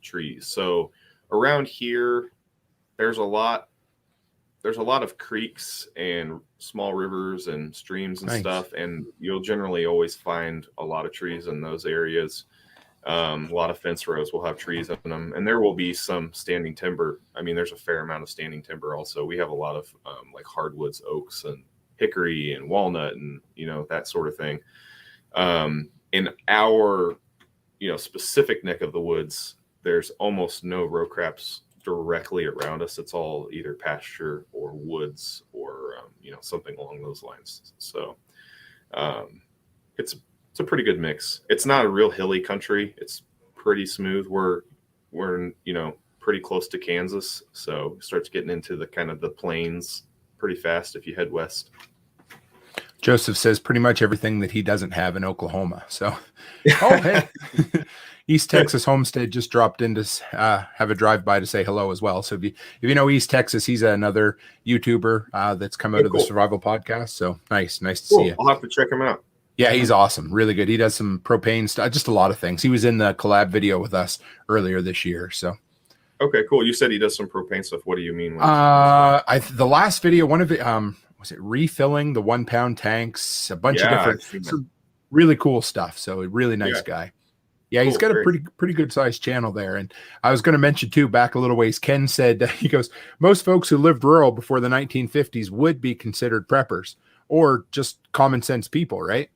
trees. So around here, there's a lot of creeks and small rivers and streams and stuff, and you'll generally always find a lot of trees in those areas. A lot of fence rows will have trees in them, and there will be some standing timber. I mean, there's a fair amount of standing timber also. We have a lot of like hardwoods, oaks and hickory and walnut and, that sort of thing. In our, specific neck of the woods, there's almost no row crops directly around us. It's all either pasture or woods or, something along those lines. So it's a pretty good mix. It's not a real hilly country. It's pretty smooth. We're pretty close to Kansas. So it starts getting into the kind of the plains pretty fast if you head west. Joseph says pretty much everything that he doesn't have in Oklahoma. So, hey, East Texas Homestead just dropped in to have a drive-by to say hello as well. So if you know East Texas, he's another YouTuber that's come out of the Survival Podcast. So nice to see you. I'll have to check him out. Yeah, he's awesome. Really good. He does some propane stuff, just a lot of things. He was in the collab video with us earlier this year. So. Okay, cool. You said he does some propane stuff. What do you mean? The last video, one of it, was it refilling the 1 pound tanks, a bunch of different, really cool stuff. So a really nice guy. Yeah, he's got a pretty good sized channel there. And I was going to mention too, back a little ways, Ken said, he goes, most folks who lived rural before the 1950s would be considered preppers or just common sense people, right?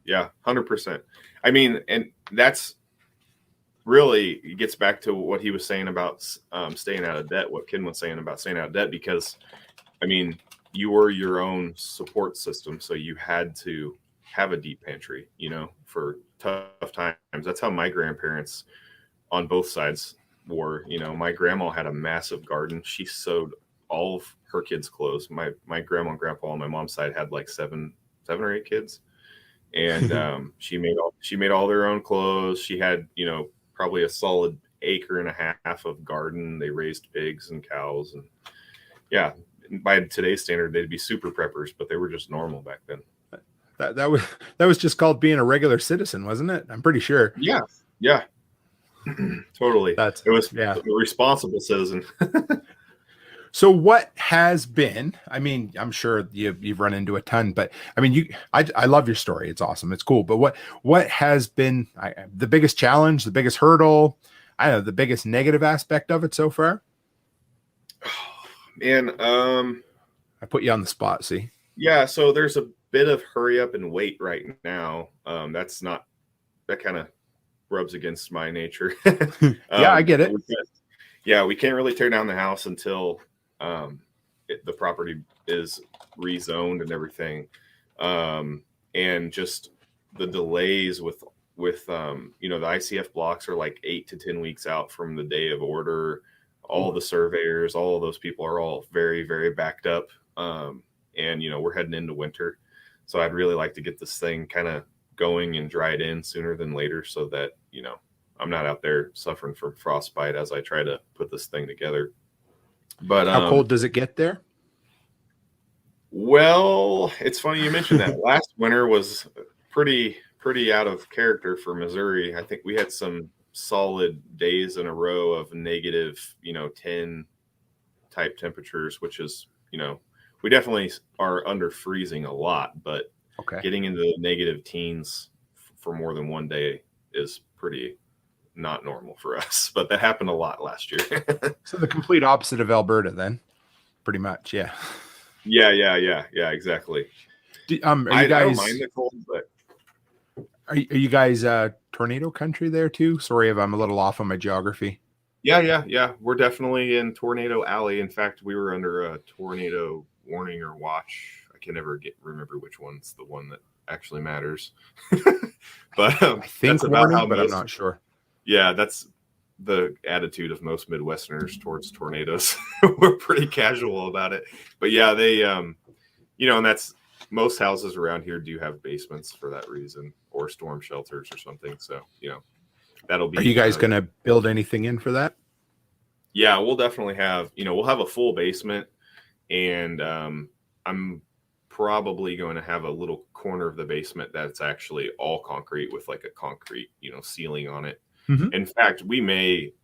Yeah, 100%. I mean, and that's really, it gets back to what he was saying about staying out of debt, what Ken was saying about staying out of debt, because, I mean, you were your own support system. So you had to have a deep pantry, for tough times. That's how my grandparents on both sides were. My grandma had a massive garden. She sewed all of her kids' clothes. My grandma and grandpa on my mom's side had like seven or eight kids. And she made all their own clothes. She had, probably a solid acre and a half of garden. They raised pigs and cows, and by today's standard, they'd be super preppers, but they were just normal back then. That was just called being a regular citizen, wasn't it? I'm pretty sure. Yeah. Totally. It was a responsible citizen. So what has been, I mean, I'm sure you've run into a ton, but I mean, I love your story. It's awesome. It's cool. But what has been the biggest challenge, the biggest hurdle, I don't know, the biggest negative aspect of it so far? Man, I put you on the spot, see? Yeah, so there's a bit of hurry up and wait right now. That kind of rubs against my nature. Yeah, I get it. We can't really tear down the house until the property is rezoned and everything. And just the delays with the ICF blocks are like 8 to 10 weeks out from the day of order. All the surveyors, all of those people are all very, very backed up. And, we're heading into winter. So I'd really like to get this thing kind of going and dried in sooner than later so that, I'm not out there suffering from frostbite as I try to put this thing together. But how cold does it get there? Well, it's funny you mentioned that. Last winter was pretty out of character for Missouri. I think we had some solid days in a row of negative, 10 type temperatures, which is, we definitely are under freezing a lot, but getting into the negative teens for more than one day is pretty not normal for us. But that happened a lot last year. So the complete opposite of Alberta then, pretty much. Yeah, exactly. Are you guys, I don't mind the cold, but are you guys tornado country there too? Sorry if I'm a little off on my geography. Yeah. We're definitely in Tornado Alley. In fact, we were under a tornado warning or watch. I can never remember which one's the one that actually matters. But I think warning, but I'm not sure. Yeah, that's the attitude of most Midwesterners towards tornadoes. We're pretty casual about it. But yeah, they, and that's, most houses around here do have basements for that reason, or storm shelters or something. So, that'll be. Are you guys going to build anything in for that? Yeah, we'll definitely have, we'll have a full basement, and I'm probably going to have a little corner of the basement that's actually all concrete with like a concrete, ceiling on it. Mhm. In fact,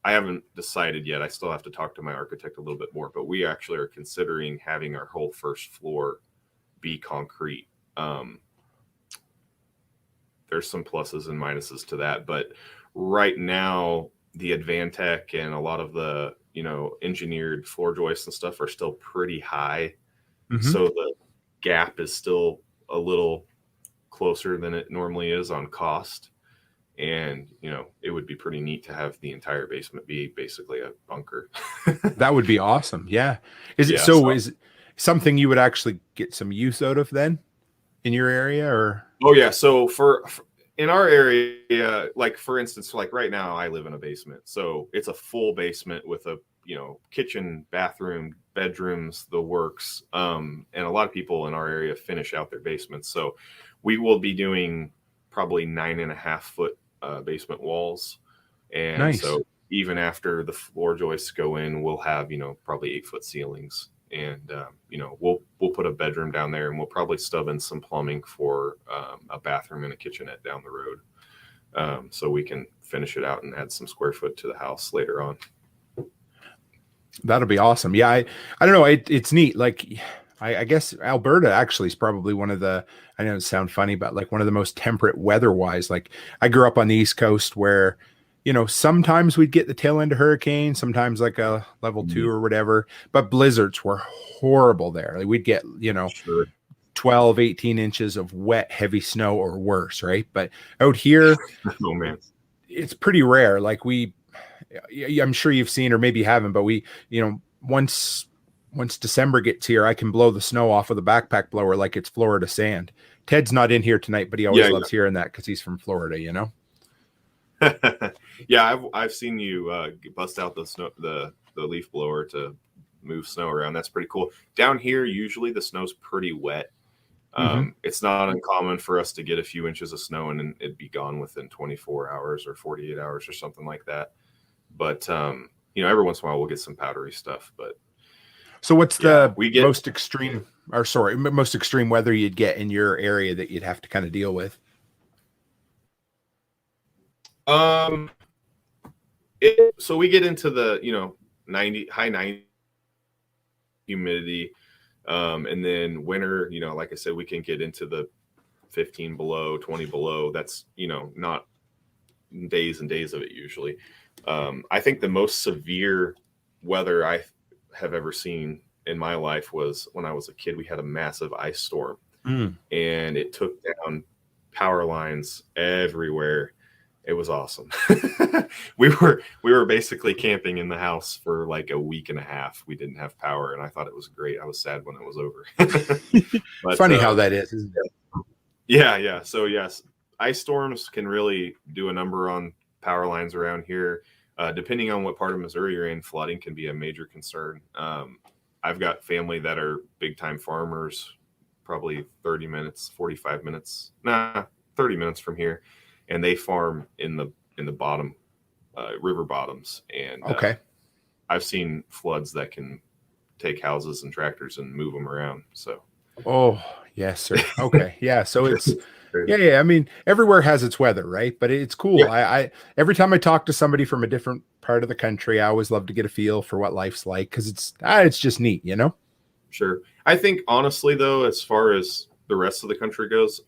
I haven't decided yet. I still have to talk to my architect a little bit more, but we actually are considering having our whole first floor be concrete. There's some pluses and minuses to that, but right now the Advantech and a lot of the, engineered floor joists and stuff are still pretty high. Mhm. So the gap is still a little closer than it normally is on cost. And, it would be pretty neat to have the entire basement be basically a bunker. That would be awesome. Yeah. Is it Yeah. So, so? Is it something you would actually get some use out of then in your area, or? oh yeah. So for in our area, like for instance, like right now I live in a basement. So it's a full basement with a, kitchen, bathroom, bedrooms, the works. And a lot of people in our area finish out their basements. So we will be doing probably 9.5 foot basement walls. And Nice. so even after the floor joists go in, we'll have, probably 8 foot ceilings. And we'll put a bedroom down there, and we'll probably stub in some plumbing for a bathroom and a kitchenette down the road, so we can finish it out and add some square foot to the house later on. That'll be awesome. Yeah, I don't know. It's neat. Like, I guess Alberta actually is probably one of the. I know it sounds funny, but like one of the most temperate weather-wise. Like, I grew up on the East Coast where, sometimes we'd get the tail end of hurricane, sometimes like a level 2 or whatever. But blizzards were horrible there. Like, we'd get, Sure. 12, 18 inches of wet, heavy snow or worse, right? But out here, Oh man. it's pretty rare. Like I'm sure you've seen, or maybe you haven't, but once December gets here, I can blow the snow off with a backpack blower like it's Florida sand. Ted's not in here tonight, but he always loves hearing that because he's from Florida, Yeah, I've seen you bust out the leaf blower to move snow around. That's pretty cool. Down here, usually the snow's pretty wet. It's not uncommon for us to get a few inches of snow and it'd be gone within 24 hours or 48 hours or something like that. But every once in a while we'll get some powdery stuff. But so, what's the most most extreme weather you'd get in your area that you'd have to kind of deal with? So we get into the high 90 humidity, and then winter. Like I said, we can get into the 15 below, 20 below. That's not days and days of it usually. I think the most severe weather I have ever seen in my life was when I was a kid. We had a massive ice storm, and it took down power lines everywhere. It was awesome. we were basically camping in the house for like a week and a half. We didn't have power, and I thought it was great. I was sad when it was over. But, funny how that is, isn't it? Yeah. So yes, ice storms can really do a number on power lines around here. Depending on what part of Missouri you're in, flooding can be a major concern. I've got family that are big time farmers, probably 30 minutes, 45 minutes, 30 minutes from here. And they farm in the bottom, river bottoms. And okay. I've seen floods that can take houses and tractors and move them around. So, oh yes, sir. Okay, yeah. So it's yeah. I mean, everywhere has its weather, right? But it's cool. Yeah. I every time I talk to somebody from a different part of the country, I always love to get a feel for what life's like because it's just neat, Sure. I think honestly, though, as far as the rest of the country goes,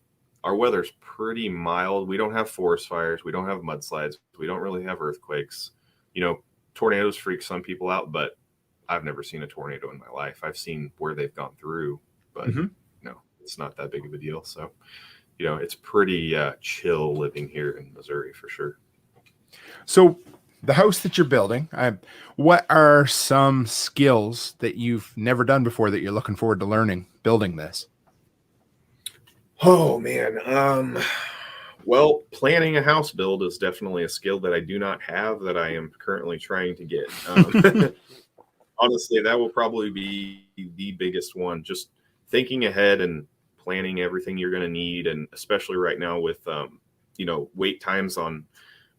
our weather's pretty mild. We don't have forest fires. We don't have mudslides. We don't really have earthquakes. Tornadoes freak some people out, but I've never seen a tornado in my life. I've seen where they've gone through, but no, it's not that big of a deal. So, it's pretty chill living here in Missouri for sure. So the house that you're building, what are some skills that you've never done before that you're looking forward to learning building this? Oh man. Well, planning a house build is definitely a skill that I do not have that I am currently trying to get. Honestly, that will probably be the biggest one. Just thinking ahead and planning everything you're going to need. And especially right now with, wait times on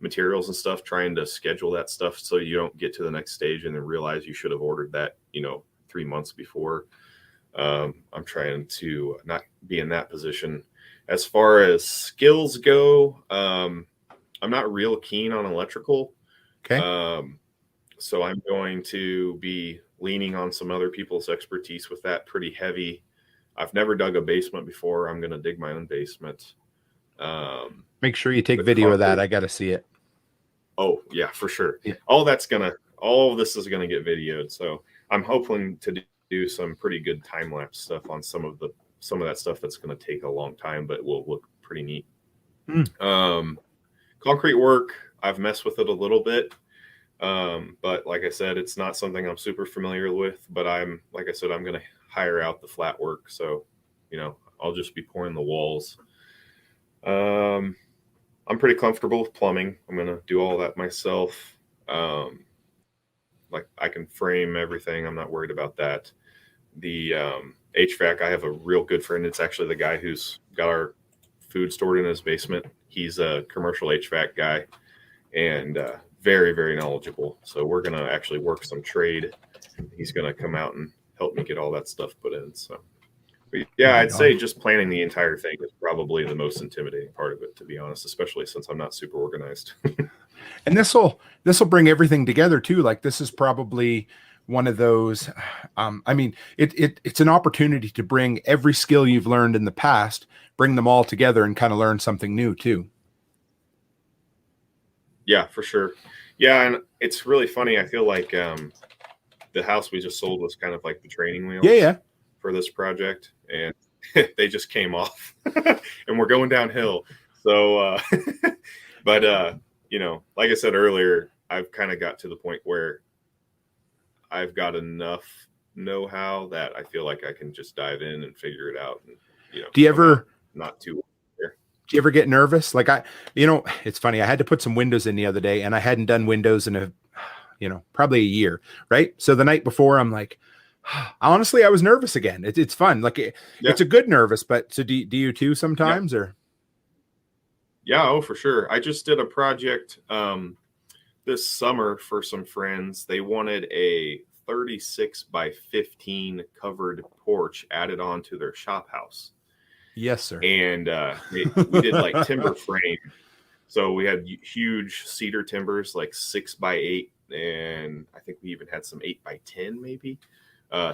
materials and stuff, trying to schedule that stuff so you don't get to the next stage and then realize you should have ordered that, 3 months before. I'm trying to not be in that position. As far as skills go, I'm not real keen on electrical. Okay. So I'm going to be leaning on some other people's expertise with that pretty heavy. I've never dug a basement before. I'm going to dig my own basement. Make sure you take The video of that. concrete. I got to see it. Oh yeah, for sure. Yeah. All of this is gonna get videoed. So I'm hoping to do some pretty good time lapse stuff on some of that stuff that's gonna take a long time, but will look pretty neat. Concrete work, I've messed with it a little bit. But like I said, it's not something I'm super familiar with, but like I said, I'm going to hire out the flat work. So, I'll just be pouring the walls. I'm pretty comfortable with plumbing. I'm going to do all that myself. Like I can frame everything. I'm not worried about that. The HVAC, I have a real good friend. It's actually the guy who's got our food stored in his basement. He's a commercial HVAC guy and very, very knowledgeable. So we're going to actually work some trade. He's going to come out and help me get all that stuff put in. So, but yeah, I'd say just planning the entire thing is probably the most intimidating part of it, to be honest, especially since I'm not super organized. And this will bring everything together too. Like this is probably one of those. I mean, it's an opportunity to bring every skill you've learned in the past, bring them all together, and kind of learn something new too. Yeah, for sure. Yeah, and it's really funny. I feel like the house we just sold was kind of like the training wheels. Yeah. For this project, and they just came off, and we're going downhill. So, but like I said earlier, I've kind of got to the point where I've got enough know-how that I feel like I can just dive in and figure it out. And, do you ever not too? Do you ever get nervous? Like it's funny. I had to put some windows in the other day, and I hadn't done windows in probably a year. Right. So the night before, I'm like, honestly, I was nervous again. It's fun. Like it's a good nervous, but so do you too sometimes or? Yeah. Oh, for sure. I just did a project this summer for some friends. They wanted a 36 by 15 covered porch added on to their shop house. Yes, sir. And we did like timber frame. So we had huge cedar timbers, like 6 by 8. And I think we even had some 8 by 10, maybe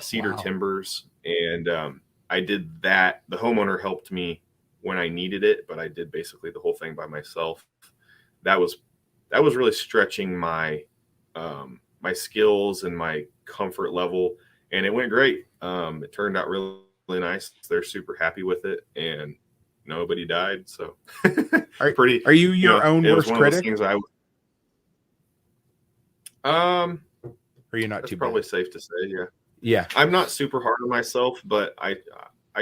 cedar timbers. And I did that. The homeowner helped me when I needed it, but I did basically the whole thing by myself. That was really stretching my my skills and my comfort level. And it went great. It turned out really nice. They're super happy with it, and nobody died. So, are you your own worst critic? Are you not too? Probably bad? Safe to say, yeah. Yeah, I'm not super hard on myself, but I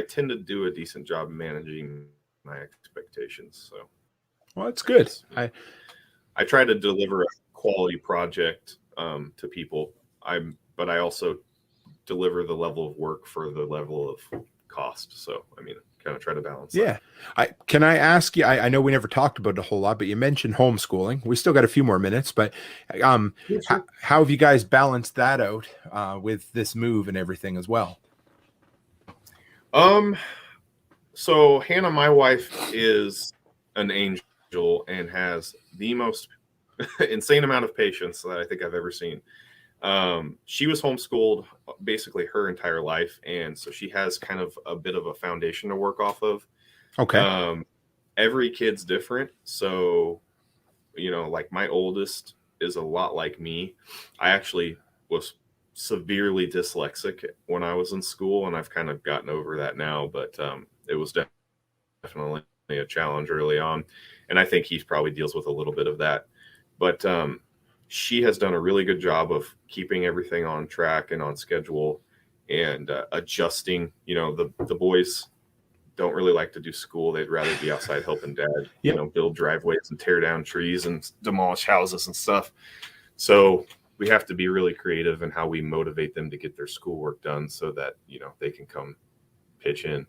tend to do a decent job managing my expectations. So, well, it's good. I try to deliver a quality project to people. But I also deliver the level of work for the level of cost. So, I mean, kind of try to balance that. Can I ask you, I know we never talked about it a whole lot, but you mentioned homeschooling. We still got a few more minutes, but how have you guys balanced that out with this move and everything as well? So Hannah, my wife, is an angel and has the most insane amount of patience that I think I've ever seen. She was homeschooled basically her entire life, and so she has kind of a bit of a foundation to work off of. Okay. Every kid's different. So, like my oldest is a lot like me. I actually was severely dyslexic when I was in school, and I've kind of gotten over that now, but it was definitely a challenge early on. And I think he probably deals with a little bit of that. But she has done a really good job of keeping everything on track and on schedule and adjusting. The boys don't really like to do school. They'd rather be outside helping dad, build driveways and tear down trees and demolish houses and stuff. So we have to be really creative in how we motivate them to get their schoolwork done so that, they can come pitch in.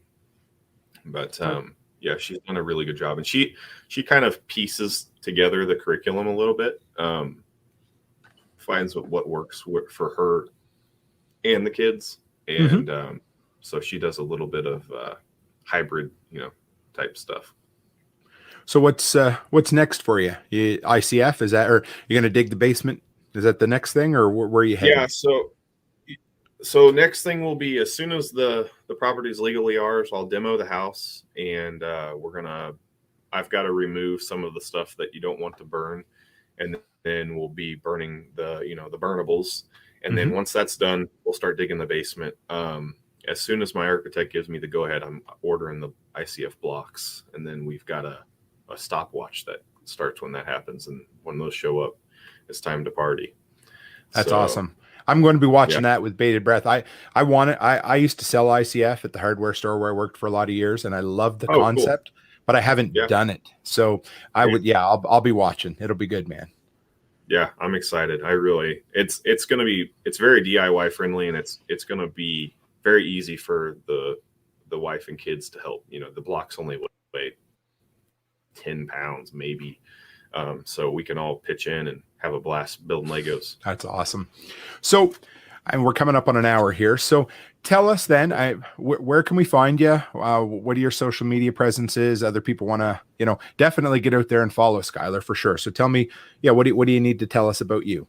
But yeah, she's done a really good job. And she kind of pieces together the curriculum a little bit, finds what works for her and the kids. And so she does a little bit of hybrid, type stuff. So what's next for you? ICF, is that, or you gonna dig the basement? Is that the next thing, or where are you Yeah. heading? So next thing will be, as soon as the property is legally ours, I'll demo the house, and I've got to remove some of the stuff that you don't want to burn, and then we'll be burning the burnables, and then Hmm. once that's done, we'll start digging the basement. As soon as my architect gives me the go ahead, I'm ordering the ICF blocks, and then we've got a stopwatch that starts when that happens, and when those show up, it's time to party. That's So awesome. I'm going to be yeah. watching that with bated breath. I want it. I used to sell ICF at the hardware store where I worked for a lot of years, and I love the Oh, cool. concept, but I haven't Yeah. done it. So I would, yeah, I'll be watching. It'll be good, man. Yeah, I'm excited. It's going to be, it's very DIY friendly, and it's going to be very easy for the wife and kids to help. The blocks only weigh 10 pounds maybe. So we can all pitch in and have a blast building Legos. That's awesome. So, and we're coming up on an hour here. So tell us then, where can we find you? What are your social media presences? Other people want to, definitely get out there and follow Skyler for sure. So tell me, yeah, what do you need to tell us about you?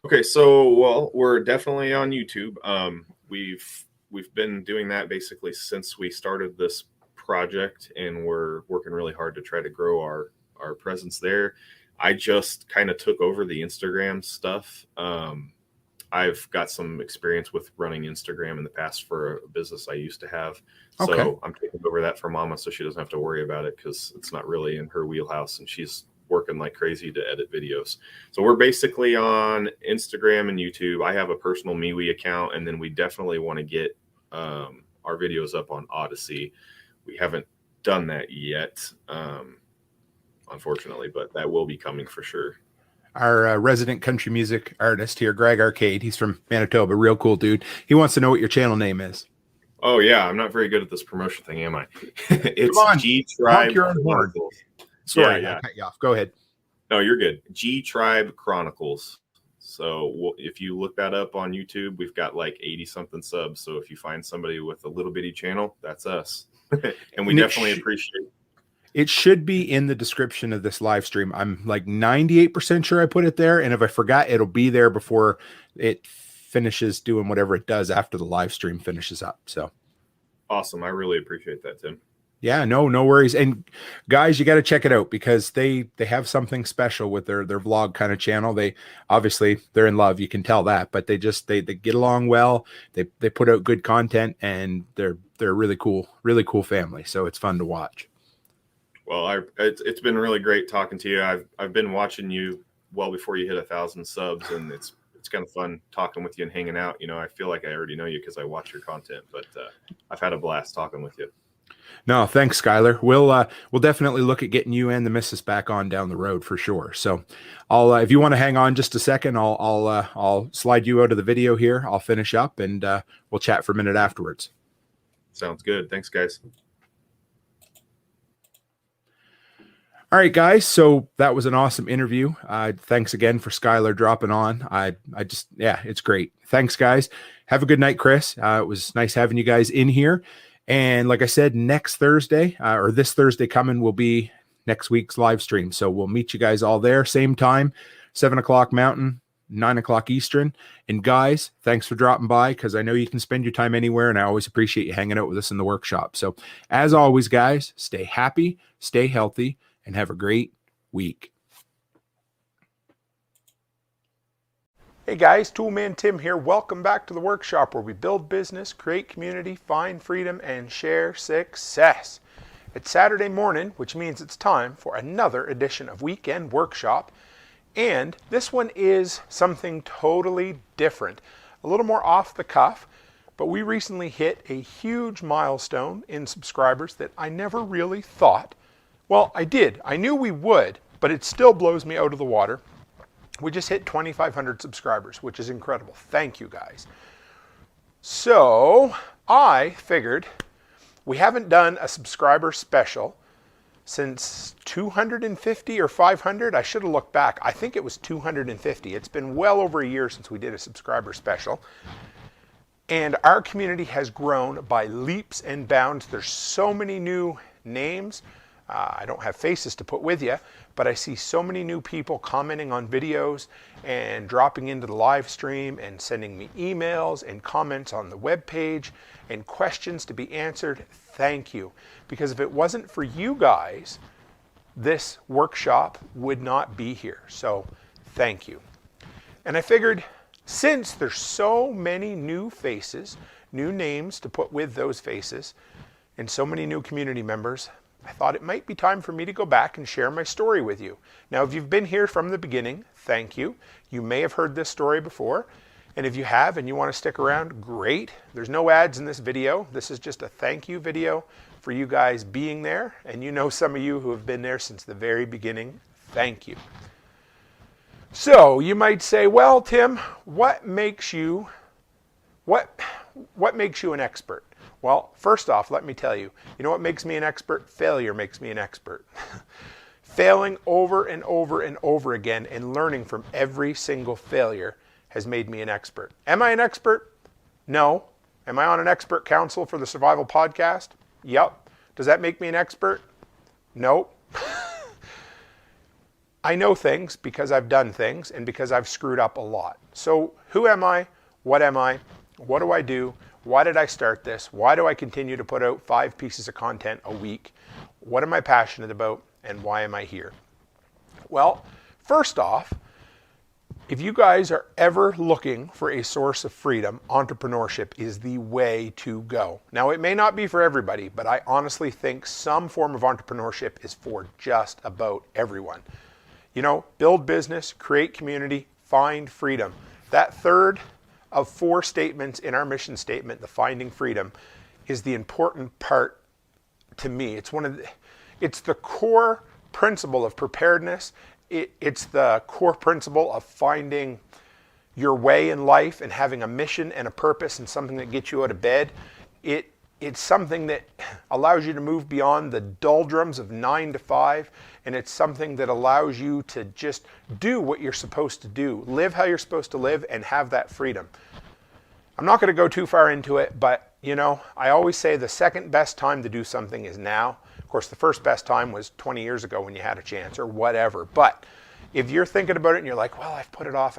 Okay, so well, we're definitely on YouTube. We've been doing that basically since we started this project, and we're working really hard to try to grow our presence there. I just kind of took over the Instagram stuff. I've got some experience with running Instagram in the past for a business I used to have. So Okay. I'm taking over that for Mama, so she doesn't have to worry about it, because it's not really in her wheelhouse, and she's working like crazy to edit videos. So we're basically on Instagram and YouTube. I have a personal MeWe account, and then we definitely want to get our videos up on Odyssey. We haven't done that yet, unfortunately, but that will be coming for sure. Our resident country music artist here, Greg Arcade, he's from Manitoba, real cool dude. He wants to know what your channel name is. Oh yeah, I'm not very good at this promotion thing, am I? It's Come on, G Tribe honk your own horn. Chronicles. Sorry, Yeah. I cut you off. Go ahead. No, you're good. G Tribe Chronicles. So if you look that up on YouTube, we've got like 80 something subs. So if you find somebody with a little bitty channel, that's us. And we definitely appreciate it. It should be in the description of this live stream. I'm like 98% sure I put it there. And if I forgot, it'll be there before it finishes doing whatever it does after the live stream finishes up. So Awesome. I really appreciate that, Tim. yeah, no worries. And guys, you got to check it out, because they have something special with their vlog kind of channel. They obviously, they're in love. You can tell that, but they get along well. They put out good content, and they're a really cool family. So it's fun to watch. Well, it's been really great talking to you. I've been watching you well before you hit 1,000 subs, and it's kind of fun talking with you and hanging out. I feel like I already know you because I watch your content, but I've had a blast talking with you. No, thanks, Skyler. We'll definitely look at getting you and the missus back on down the road for sure. So I'll if you want to hang on just a second, I'll slide you out of the video here. I'll finish up, and we'll chat for a minute afterwards. Sounds good. Thanks, guys. All right, guys. So that was an awesome interview. Thanks again for Skyler dropping on. It's great. Thanks, guys. Have a good night, Chris. It was nice having you guys in here. And like I said, next Thursday, or this Thursday coming, will be next week's live stream. So we'll meet you guys all there, same time, 7 o'clock Mountain, 9 o'clock Eastern. And guys, thanks for dropping by, because I know you can spend your time anywhere, and I always appreciate you hanging out with us in the workshop. So as always, guys, stay happy, stay healthy, and have a great week. Hey guys, Toolman Tim here. Welcome back to the workshop, where we build business, create community, find freedom, and share success. It's Saturday morning, which means it's time for another edition of Weekend Workshop. And this one is something totally different, a little more off the cuff, but we recently hit a huge milestone in subscribers that I never really thought. Well, I did. I knew we would, but it still blows me out of the water. We just hit 2,500 subscribers, which is incredible. Thank you, guys. So I figured, we haven't done a subscriber special since 250 or 500. I should have looked back. I think it was 250. It's been well over a year since we did a subscriber special. And our community has grown by leaps and bounds. There's so many new names. I don't have faces to put with you, but I see so many new people commenting on videos and dropping into the live stream and sending me emails and comments on the webpage and questions to be answered. Thank you. Because if it wasn't for you guys, this workshop would not be here. So thank you. And I figured, since there's so many new faces, new names to put with those faces, and so many new community members, I thought it might be time for me to go back and share my story with you. Now, if you've been here from the beginning, thank you. You may have heard this story before. And if you have and you want to stick around, great. There's no ads in this video. This is just a thank you video for you guys being there. And you know some of you who have been there since the very beginning. Thank you. So you might say, well, Tim, what makes you an expert? Well, first off, let me tell you, you know what makes me an expert? Failure makes me an expert. Failing over and over and over again and learning from every single failure has made me an expert. Am I an expert? No. Am I on an expert council for the Survival Podcast? Yep. Does that make me an expert? Nope. I know things because I've done things and because I've screwed up a lot. So who am I? What am I? What do I do? Why did I start this? Why do I continue to put out 5 pieces of content a week? What am I passionate about? And why am I here? Well, first off, if you guys are ever looking for a source of freedom, entrepreneurship is the way to go. Now, it may not be for everybody, but I honestly think some form of entrepreneurship is for just about everyone. You know, build business, create community, find freedom. That third of 4 statements in our mission statement, the finding freedom, is the important part to me. It's the core principle of preparedness. It's the core principle of finding your way in life and having a mission and a purpose and something that gets you out of bed. It's something that allows you to move beyond the doldrums of 9 to 5, and it's something that allows you to just do what you're supposed to do, live how you're supposed to live, and have that freedom. I'm not going to go too far into it, but you know, I always say the second best time to do something is now. Of course, the first best time was 20 years ago when you had a chance or whatever. But if you're thinking about it and you're like, well, I've put it off,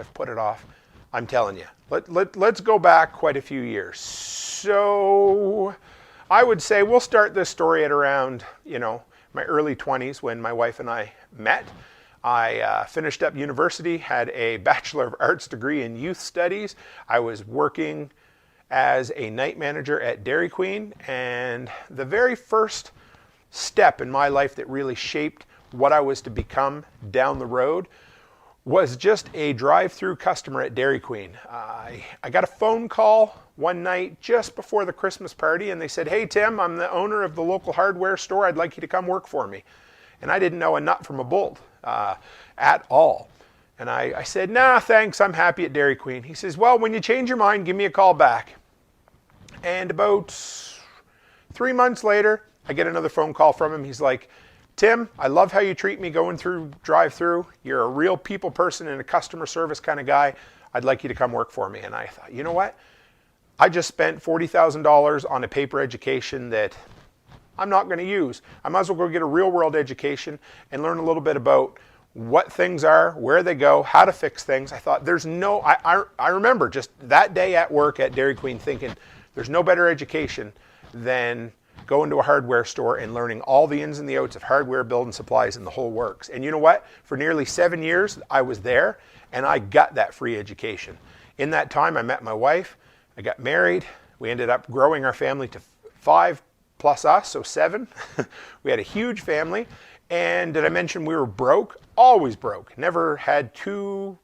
I'm telling you, let's go back quite a few years. So I would say we'll start this story at around, you know, my early 20s when my wife and I met. I finished up university, had a Bachelor of Arts degree in youth studies. I was working as a night manager at Dairy Queen, and the very first step in my life that really shaped what I was to become down the road was just a drive-through customer at Dairy Queen. I got a phone call one night just before the Christmas party, and they said, hey Tim, I'm the owner of the local hardware store. I'd like you to come work for me. And I didn't know a nut from a bolt at all. And I said, nah, thanks, I'm happy at Dairy Queen. He says, well, when you change your mind, give me a call back. And about 3 months later, I get another phone call from him. He's like, Tim, I love how you treat me going through drive-through. You're a real people person and a customer service kind of guy. I'd like you to come work for me. And I thought, you know what? I just spent $40,000 on a paper education that I'm not going to use. I might as well go get a real-world education and learn a little bit about what things are, where they go, how to fix things. I thought I remember just that day at work at Dairy Queen thinking there's no better education than going to a hardware store and learning all the ins and the outs of hardware, building supplies, and the whole works. And you know what? For nearly 7 years, I was there, and I got that free education. In that time, I met my wife. I got married. We ended up growing our family to 5 plus us, so 7. We had a huge family. And did I mention we were broke? Always broke. Never had 2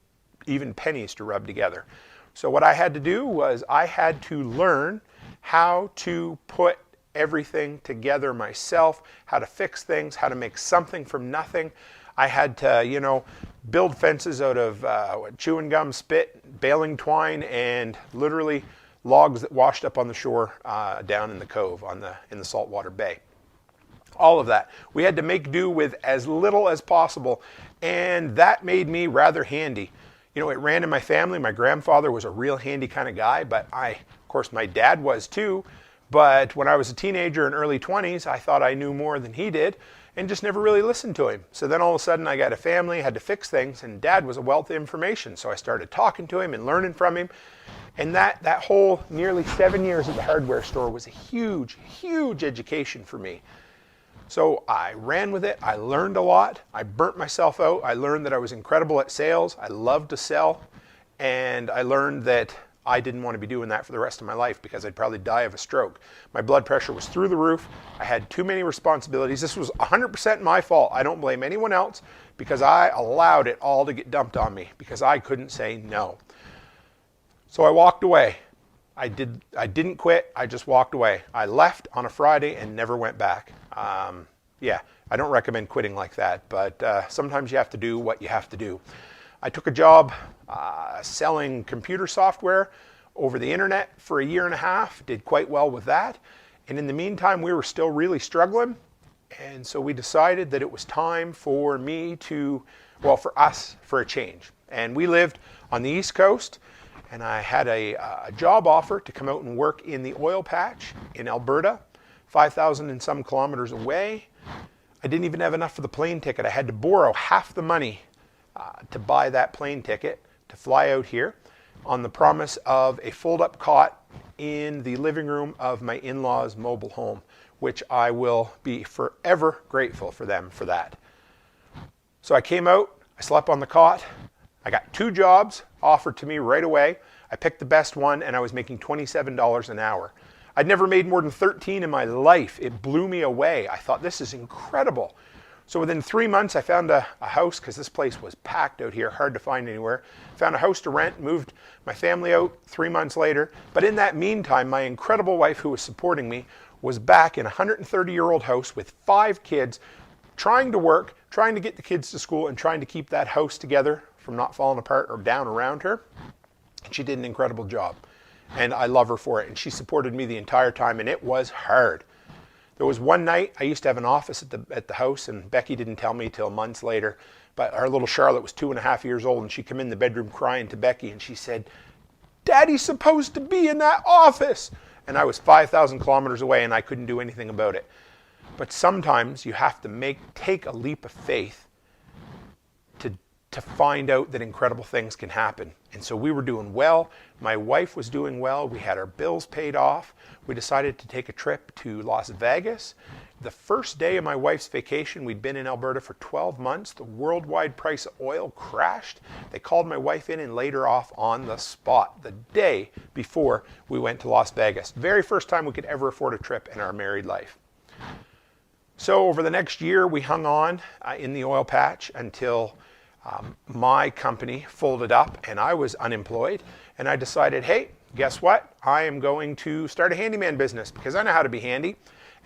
even pennies to rub together. So what I had to do was I had to learn how to put everything together myself, how to fix things, how to make something from nothing. I had to, you know, build fences out of chewing gum, spit, baling twine, and literally logs that washed up on the shore down in the cove in the saltwater bay. All of that. We had to make do with as little as possible, and that made me rather handy. You know, it ran in my family. My grandfather was a real handy kind of guy, but of course, my dad was too. But when I was a teenager in early 20s, I thought I knew more than he did. and just never really listened to him. So then all of a sudden I got a family, had to fix things, and Dad was a wealth of information. So I started talking to him and learning from him. And that whole nearly 7 years at the hardware store was a huge, huge education for me. So I ran with it. I learned a lot. I burnt myself out. I learned that I was incredible at sales. I loved to sell. And I learned that I didn't want to be doing that for the rest of my life because I'd probably die of a stroke. My blood pressure was through the roof. I had too many responsibilities. This was 100% my fault. I don't blame anyone else because I allowed it all to get dumped on me because I couldn't say no. So I walked away. I didn't quit. I just walked away. I left on a Friday and never went back. Yeah, I don't recommend quitting like that, but sometimes you have to do what you have to do. I took a job selling computer software over the internet for 1.5 years, did quite well with that. And in the meantime, we were still really struggling. And so we decided that it was time for me to, well, for us, for a change. And we lived on the East Coast. And I had a job offer to come out and work in the oil patch in Alberta, 5,000 and some kilometers away. I didn't even have enough for the plane ticket. I had to borrow half the money to buy that plane ticket to fly out here on the promise of a fold-up cot in the living room of my in-laws' mobile home, which I will be forever grateful for them for that. So I came out, I slept on the cot. I got 2 jobs offered to me right away. I picked the best one and I was making $27 an hour. I'd never made more than 13 in my life. It blew me away. I thought, this is incredible. So within 3 months, I found a house because this place was packed out here, hard to find anywhere. Found a house to rent, moved my family out 3 months later. But in that meantime, my incredible wife who was supporting me was back in a 130-year-old house with 5 kids, trying to work, trying to get the kids to school, and trying to keep that house together from not falling apart or down around her. And she did an incredible job. And I love her for it. And she supported me the entire time, and it was hard. There was one night, I used to have an office at the house, and Becky didn't tell me till months later, but our little Charlotte was 2.5 years old, and she came in the bedroom crying to Becky, and she said, "Daddy's supposed to be in that office." And I was 5,000 kilometers away, and I couldn't do anything about it. But sometimes you have to take a leap of faith to find out that incredible things can happen. And so we were doing well. My wife was doing well. We had our bills paid off. We decided to take a trip to Las Vegas. The first day of my wife's vacation, we'd been in Alberta for 12 months. The worldwide price of oil crashed. They called my wife in and laid her off on the spot the day before we went to Las Vegas. Very first time we could ever afford a trip in our married life. So over the next year, we hung on in the oil patch until my company folded up and I was unemployed, and I decided, hey, guess what? I am going to start a handyman business because I know how to be handy,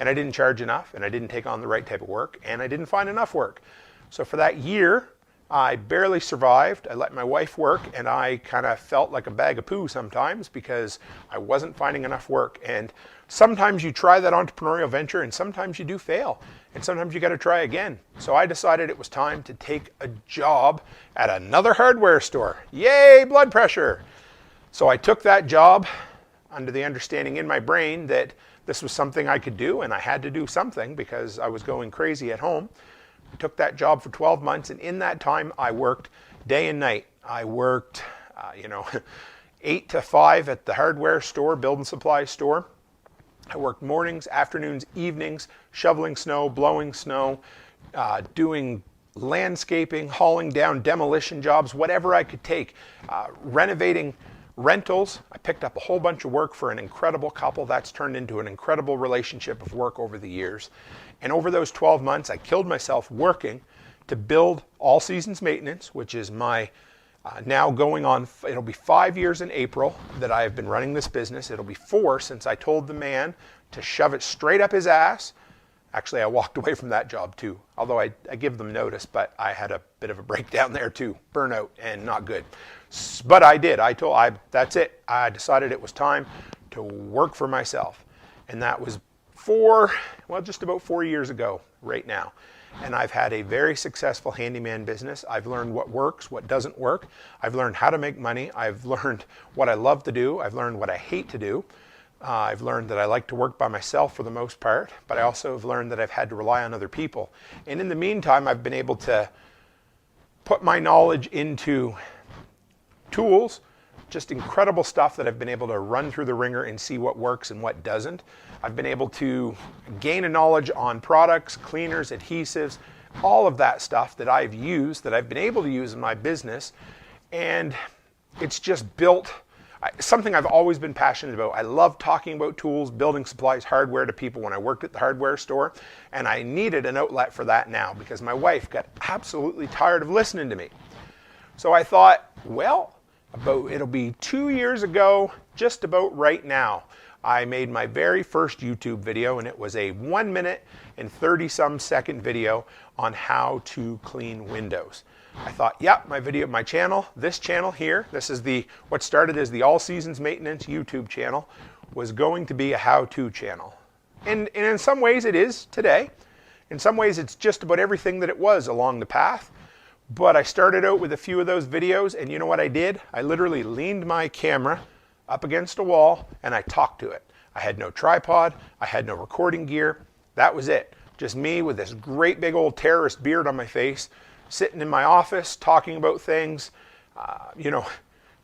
and I didn't charge enough, and I didn't take on the right type of work, and I didn't find enough work. So for that year, I barely survived. I let my wife work, and I kind of felt like a bag of poo sometimes because I wasn't finding enough work. And sometimes you try that entrepreneurial venture, and sometimes you do fail, and sometimes you got to try again. So I decided it was time to take a job at another hardware store. Yay, blood pressure. So I took that job under the understanding in my brain that this was something I could do, and I had to do something because I was going crazy at home. I took that job for 12 months, and in that time, I worked day and night. I worked, 8 to 5 at the hardware store, building supply store. I worked mornings, afternoons, evenings, shoveling snow, blowing snow, doing landscaping, hauling down demolition jobs, whatever I could take, renovating rentals. I picked up a whole bunch of work for an incredible couple. That's turned into an incredible relationship of work over the years. And over those 12 months, I killed myself working to build All Seasons Maintenance, which is my now going on, it'll be 5 years in April that I have been running this business. It'll be 4 since I told the man to shove it straight up his ass. Actually, I walked away from that job too, although I give them notice, but I had a bit of a breakdown there too, burnout and not good. But I did, that's it. I decided it was time to work for myself. And that was just about 4 years ago right now. And I've had a very successful handyman business. I've learned what works, what doesn't work. I've learned how to make money. I've learned what I love to do. I've learned what I hate to do. I've learned that I like to work by myself for the most part, but I also have learned that I've had to rely on other people. And in the meantime, I've been able to put my knowledge into tools, just incredible stuff that I've been able to run through the ringer and see what works and what doesn't. I've been able to gain a knowledge on products, cleaners, adhesives, all of that stuff that I've used, that I've been able to use in my business. And it's just built something I've always been passionate about. I love talking about tools, building supplies, hardware to people when I worked at the hardware store. And I needed an outlet for that now because my wife got absolutely tired of listening to me. So I thought, well, it'll be 2 years ago, just about right now, I made my very first YouTube video, and it was a 1 minute and 30-some second video on how to clean windows. I thought, yep, my channel, this channel here, this is what started as the All Seasons Maintenance YouTube channel, was going to be a how-to channel. And in some ways it is today. In some ways it's just about everything that it was along the path. But I started out with a few of those videos, and you know what I did? I literally leaned my camera up against a wall and I talked to it. I had no tripod, I had no recording gear. That was it. Just me with this great big old terrorist beard on my face, sitting in my office talking about things. You know,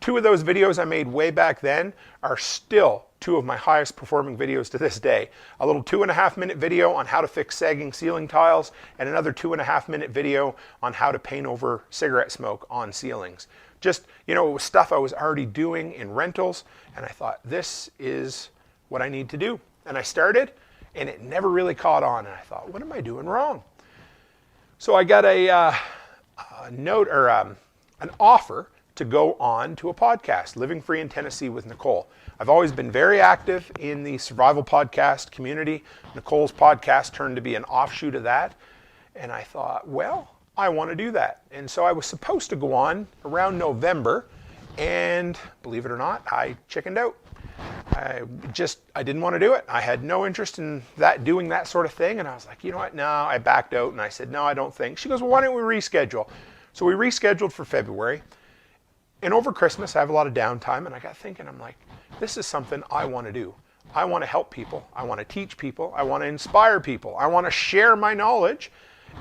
2 of those videos I made way back then are still 2 of my highest performing videos to this day. A little 2.5-minute video on how to fix sagging ceiling tiles, and another 2.5-minute video on how to paint over cigarette smoke on ceilings. Just, you know, it was stuff I was already doing in rentals, and I thought, this is what I need to do. And I started, and it never really caught on, and I thought, what am I doing wrong? So I got a note, or an offer to go on to a podcast, Living Free in Tennessee with Nicole. I've always been very active in the survival podcast community. Nicole's podcast turned to be an offshoot of that. And I thought, well, I want to do that. And so I was supposed to go on around November, and believe it or not, I chickened out. I didn't want to do it. I had no interest in doing that sort of thing. And I was like, you know what? No, I backed out and I said, no, I don't think. She goes, well, why don't we reschedule? So we rescheduled for February. And over Christmas, I have a lot of downtime, and I got thinking, I'm like, this is something I want to do. I want to help people. I want to teach people. I want to inspire people. I want to share my knowledge.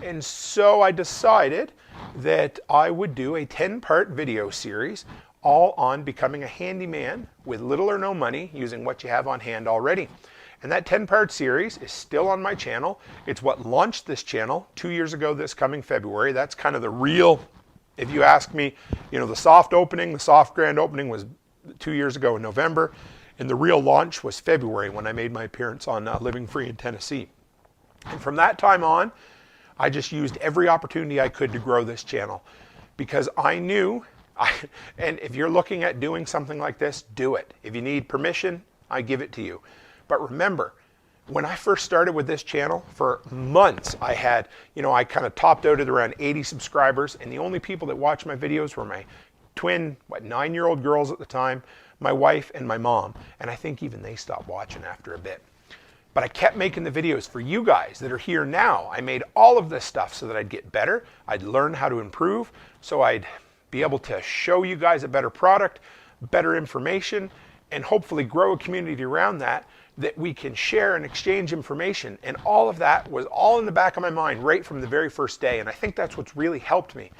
And so I decided that I would do a 10-part video series all on becoming a handyman with little or no money using what you have on hand already. And that 10-part series is still on my channel. It's what launched this channel 2 years ago this coming February. That's kind of the real, if you ask me, you know, the soft grand opening was 2 years ago in November, and the real launch was February when I made my appearance on Living Free in Tennessee. And from that time on, I just used every opportunity I could to grow this channel because I knew, and if you're looking at doing something like this, do it. If you need permission, I give it to you. But remember, when I first started with this channel, for months, I had, you know, I kind of topped out at around 80 subscribers, and the only people that watched my videos were my twin, 9-year-old girls at the time, my wife and my mom. And I think even they stopped watching after a bit. But I kept making the videos for you guys that are here now. I made all of this stuff so that I'd get better. I'd learn how to improve, so I'd be able to show you guys a better product, better information, and hopefully grow a community around that we can share and exchange information. And all of that was all in the back of my mind right from the very first day. And I think that's what's really helped me.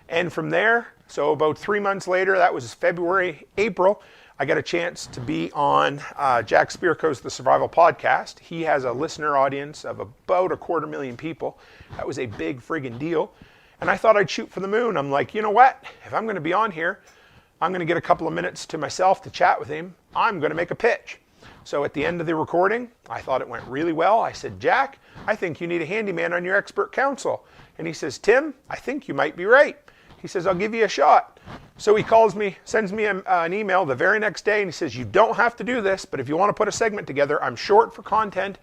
And from there, so about 3 months later, that was February, April, I got a chance to be on Jack Spirko's The Survival Podcast. He has a listener audience of about 250,000 people. That was a big friggin' deal. And I thought I'd shoot for the moon. I'm like, you know what? If I'm going to be on here, I'm going to get a couple of minutes to myself to chat with him. I'm going to make a pitch. So at the end of the recording, I thought it went really well. I said, Jack, I think you need a handyman on your expert council. And he says, Tim, I think you might be right. He says, I'll give you a shot. So he calls me, sends me an email the very next day, and he says, you don't have to do this, but if you want to put a segment together, I'm short for content,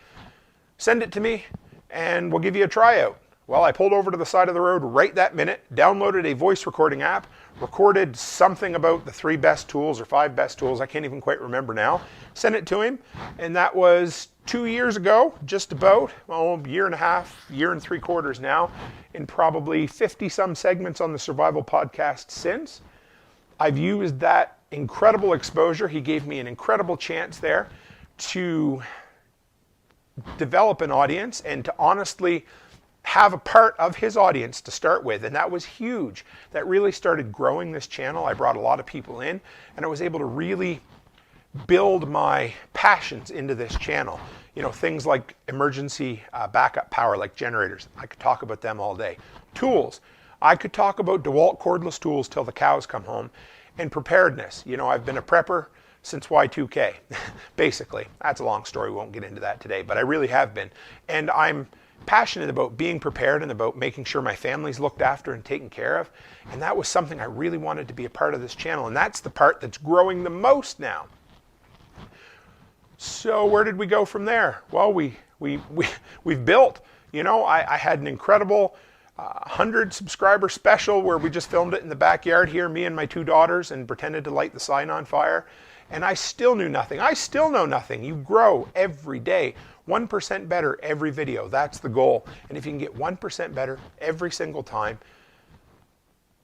send it to me, and we'll give you a tryout. Well, I pulled over to the side of the road right that minute, downloaded a voice recording app, recorded something about the 3 best tools or 5 best tools, I can't even quite remember now, sent it to him, and that was 2 years ago, just about, well, year and a half, year and 3/4 now, in probably 50-some segments on the Survival Podcast since. I've used that incredible exposure. He gave me an incredible chance there to develop an audience and to honestly have a part of his audience to start with, and that was huge. That really started growing this channel. I brought a lot of people in, and I was able to really build my passions into this channel. You know, things like emergency backup power, like generators. I could talk about them all day. Tools. I could talk about DeWalt cordless tools till the cows come home. And preparedness. You know, I've been a prepper since Y2K, basically. That's a long story. We won't get into that today, but I really have been. And I'm passionate about being prepared and about making sure my family's looked after and taken care of. And that was something I really wanted to be a part of this channel. And that's the part that's growing the most now. So where did we go from there? Well, we've built. You know, I had an incredible 100 subscriber special where we just filmed it in the backyard here, me and my 2 daughters, and pretended to light the sign on fire. And I still knew nothing. I still know nothing. You grow every day. 1% better every video. That's the goal. And if you can get 1% better every single time,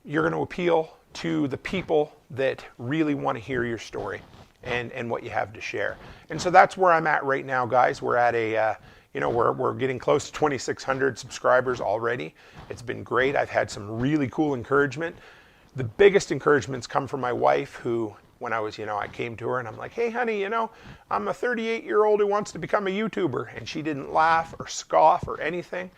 you're going to appeal to the people that really want to hear your story and what you have to share. And so that's where I'm at right now, guys. We're at a, you know, we're getting close to 2,600 subscribers already. It's been great. I've had some really cool encouragement. The biggest encouragements come from my wife, who, when I was, you know, I came to her and I'm like, hey, honey, you know, I'm a 38-year-old who wants to become a YouTuber. And she didn't laugh or scoff or anything.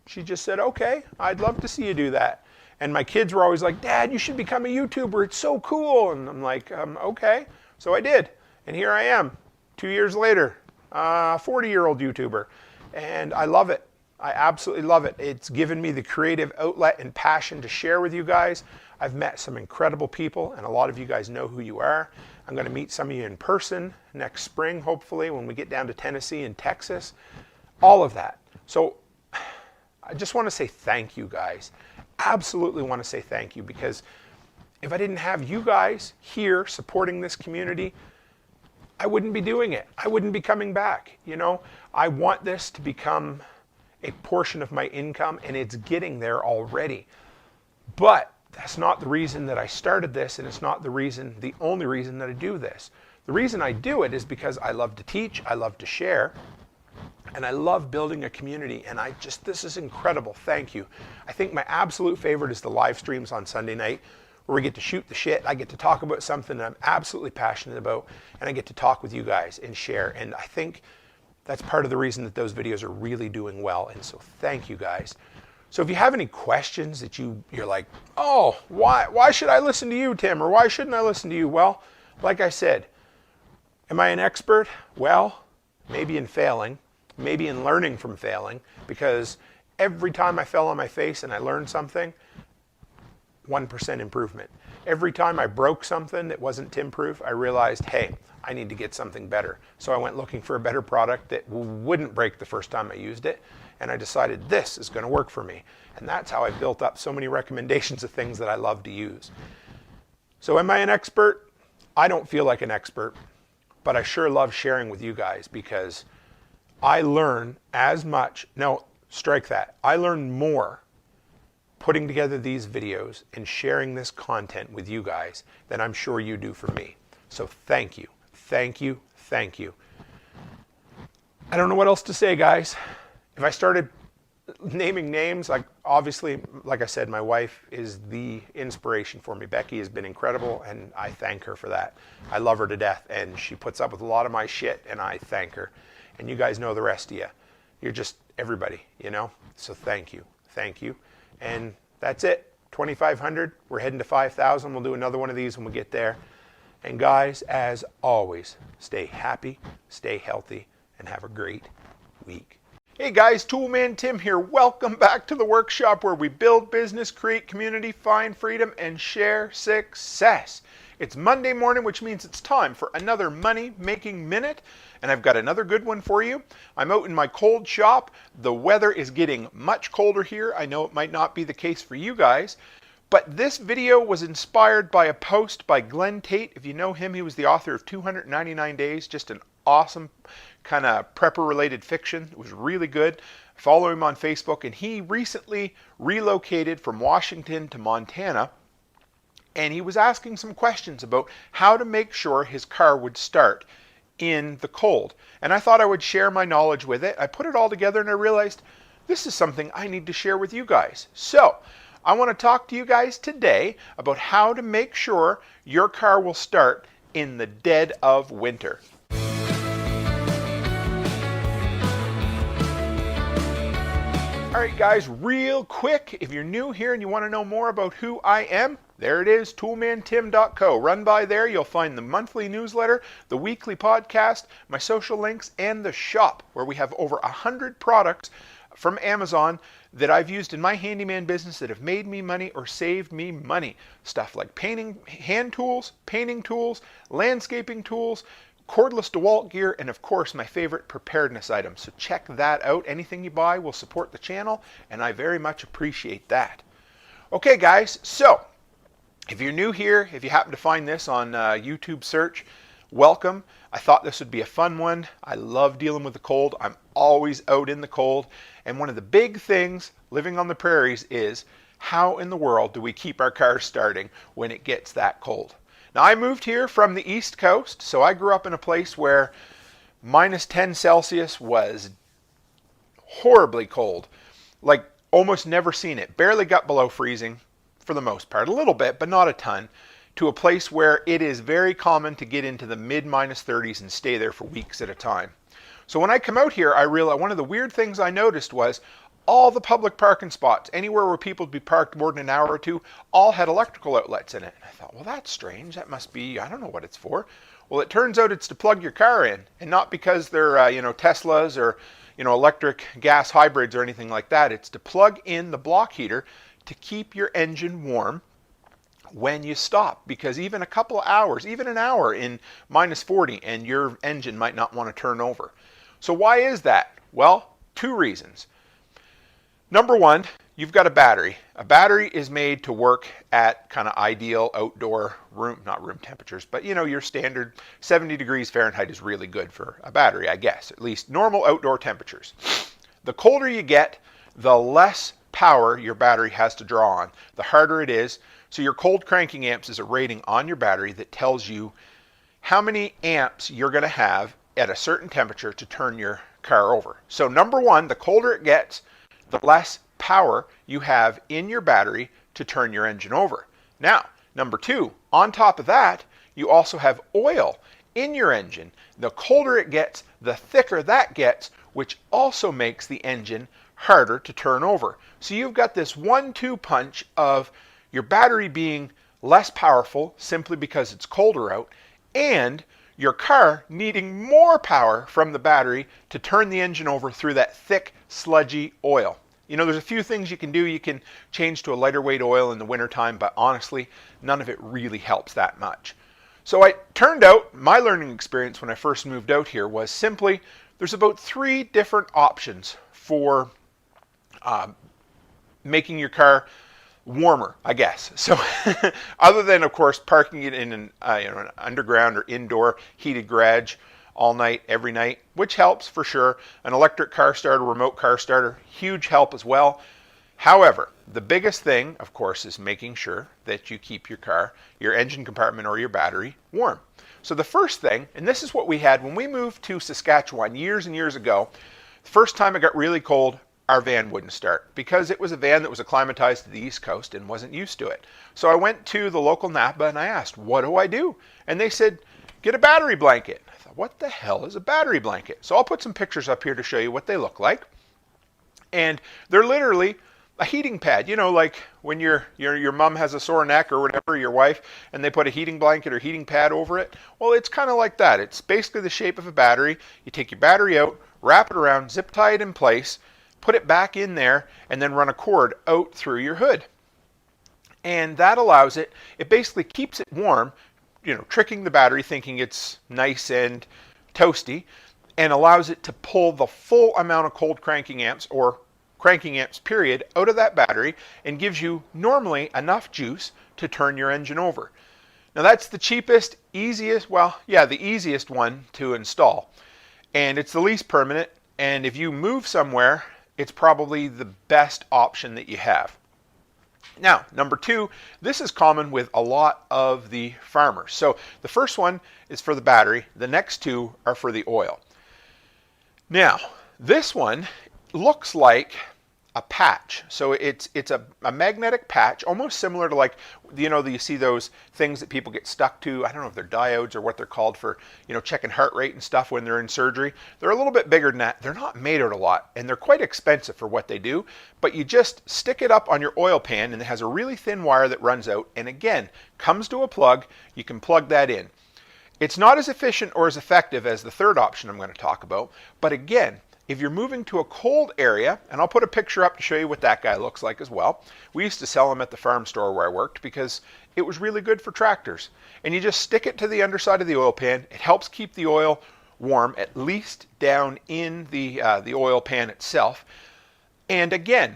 She just said, okay, I'd love to see you do that. And my kids were always like, Dad, you should become a YouTuber. It's so cool. And I'm like, okay. So I did. And here I am, 2 years later, 40-year-old YouTuber. And I love it. I absolutely love it. It's given me the creative outlet and passion to share with you guys. I've met some incredible people, and a lot of you guys know who you are. I'm going to meet some of you in person next spring, hopefully, when we get down to Tennessee and Texas. All of that. So I just want to say thank you, guys. Absolutely want to say thank you, because if I didn't have you guys here supporting this community, I wouldn't be doing it. I wouldn't be coming back. You know, I want this to become a portion of my income, and it's getting there already. But that's not the reason that I started this, and it's not the only reason that I do this. The reason I do it is because I love to teach, I love to share, and I love building a community, and this is incredible. Thank you. I think my absolute favorite is the live streams on Sunday night, where we get to shoot the shit. I get to talk about something that I'm absolutely passionate about, and I get to talk with you guys and share. And I think that's part of the reason that those videos are really doing well. And so thank you, guys. So if you have any questions that you're like, oh, why should I listen to you, Tim? Or why shouldn't I listen to you? Well, like I said, am I an expert? Well, maybe in failing, maybe in learning from failing, because every time I fell on my face and I learned something, 1% improvement. Every time I broke something that wasn't Tim-proof, I realized, hey, I need to get something better. So I went looking for a better product that wouldn't break the first time I used it, and I decided this is going to work for me. And that's how I built up so many recommendations of things that I love to use. So am I an expert? I don't feel like an expert, but I sure love sharing with you guys, because I learn as much, no, strike that, I learn more putting together these videos and sharing this content with you guys than I'm sure you do for me. So thank you, thank you, thank you. I don't know what else to say, guys. If I started naming names, like obviously, like I said, my wife is the inspiration for me. Becky has been incredible, and I thank her for that. I love her to death, and she puts up with a lot of my shit, and I thank her. And you guys know the rest of you. You're just everybody, you know? So thank you, thank you. And that's it, 2,500. We're heading to 5,000. We'll do another one of these when we get there. And guys, as always, stay happy, stay healthy, and have a great week. Hey guys, Toolman Tim here. Welcome back to the workshop where we build business, create community, find freedom, and share success. It's Monday morning, which means it's time for another money-making minute, and I've got another good one for you. I'm out in my cold shop. The weather is getting much colder here. I know it might not be the case for you guys, but this video was inspired by a post by Glenn Tate. If you know him, he was the author of 299 Days, just an awesome kind of prepper-related fiction. It was really good. Follow him on Facebook, and he recently relocated from Washington to Montana, and he was asking some questions about how to make sure his car would start in the cold. And I thought I would share my knowledge with it. I put it all together and I realized this is something I need to share with you guys. So I want to talk to you guys today about how to make sure your car will start in the dead of winter. All right, guys, real quick, if you're new here and you want to know more about who I am, there it is, toolmantim.co. Run by there, you'll find the monthly newsletter, the weekly podcast, my social links, and the shop, where we have over 100 products from Amazon that I've used in my handyman business that have made me money or saved me money. Stuff like painting, hand tools, painting tools, landscaping tools, cordless DeWalt gear, and of course my favorite preparedness items. So check that out. Anything you buy will support the channel, and I very much appreciate that. Okay guys, so if you're new here, if you happen to find this on YouTube search, welcome. I thought this would be a fun one. I love dealing with the cold. I'm always out in the cold, and one of the big things living on the prairies is how in the world do we keep our cars starting when it gets that cold? Now, I moved here from the East Coast, so I grew up in a place where minus 10 Celsius was horribly cold. Like, almost never seen it. Barely got below freezing for the most part. A little bit, but not a ton. To a place where it is very common to get into the mid-minus 30s and stay there for weeks at a time. So when I come out here, I realized one of the weird things I noticed was all the public parking spots, anywhere where people would be parked more than an hour or two, all had electrical outlets in it. And I thought, well, that's strange. That must be, I don't know what it's for. Well, it turns out it's to plug your car in, and not because they're, Teslas or, electric gas hybrids or anything like that. It's to plug in the block heater to keep your engine warm when you stop, because even a couple of hours, even an hour in minus 40, and your engine might not want to turn over. So why is that? Well, two reasons. Number one, you've got a battery. A battery is made to work at kind of ideal outdoor not room temperatures, but your standard 70 degrees Fahrenheit is really good for a battery, I guess, at least normal outdoor temperatures. The colder you get, the less power your battery has to draw on, the harder it is. So your cold cranking amps is a rating on your battery that tells you how many amps you're going to have at a certain temperature to turn your car over. So number one, the colder it gets, the less power you have in your battery to turn your engine over. Now, number two, on top of that, you also have oil in your engine. The colder it gets, the thicker that gets, which also makes the engine harder to turn over. So you've got this 1-2 punch of your battery being less powerful simply because it's colder out, and your car needing more power from the battery to turn the engine over through that thick, sludgy oil. There's a few things you can do. You can change to a lighter weight oil in the wintertime, but honestly, none of it really helps that much. So it turned out, my learning experience when I first moved out here was simply, there's about 3 different options for making your car warmer, I guess. So other than, of course, parking it in an underground or indoor heated garage all night, every night, which helps for sure. An electric car starter, remote car starter, huge help as well. However, the biggest thing, of course, is making sure that you keep your car, your engine compartment or your battery warm. So the first thing, and this is what we had when we moved to Saskatchewan years and years ago, the first time it got really cold, our van wouldn't start because it was a van that was acclimatized to the East Coast and wasn't used to it. So I went to the local Napa and I asked, what do I do? And they said, get a battery blanket. I thought, what the hell is a battery blanket? So I'll put some pictures up here to show you what they look like. And they're literally a heating pad, like when your mom has a sore neck or whatever, your wife, and they put a heating blanket or heating pad over it. Well, it's kind of like that. It's basically the shape of a battery. You take your battery out, wrap it around, zip tie it in place, put it back in there, and then run a cord out through your hood. And that allows it basically keeps it warm, tricking the battery thinking it's nice and toasty, and allows it to pull the full amount of cold cranking amps or cranking amps period out of that battery and gives you normally enough juice to turn your engine over. Now that's the cheapest, easiest, the easiest one to install. And it's the least permanent, and if you move somewhere, it's probably the best option that you have. Now, number two, this is common with a lot of the farmers. So the first one is for the battery. The next two are for the oil. Now, this one looks like a patch. So it's a magnetic patch, almost similar to, like, you see those things that people get stuck to. I don't know if they're diodes or what they're called for, checking heart rate and stuff when they're in surgery. They're a little bit bigger than that. They're not made out a lot, and they're quite expensive for what they do. But you just stick it up on your oil pan, and it has a really thin wire that runs out, and again, comes to a plug. You can plug that in. It's not as efficient or as effective as the third option I'm going to talk about, but again, if you're moving to a cold area, and I'll put a picture up to show you what that guy looks like as well. We used to sell them at the farm store where I worked because it was really good for tractors. And you just stick it to the underside of the oil pan. It helps keep the oil warm, at least down in the oil pan itself. And again,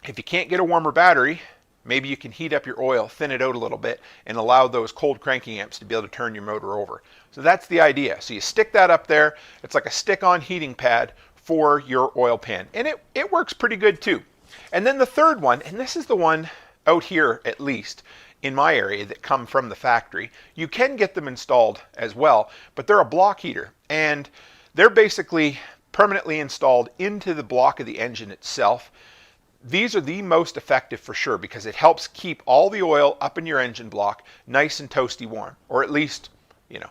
if you can't get a warmer battery, maybe you can heat up your oil, thin it out a little bit, and allow those cold cranking amps to be able to turn your motor over. So that's the idea. So you stick that up there. It's like a stick-on heating pad for your oil pan. And it works pretty good too. And then the third one, and this is the one out here at least in my area that come from the factory. You can get them installed as well, but they're a block heater. And they're basically permanently installed into the block of the engine itself. These are the most effective for sure because it helps keep all the oil up in your engine block nice and toasty warm, or at least,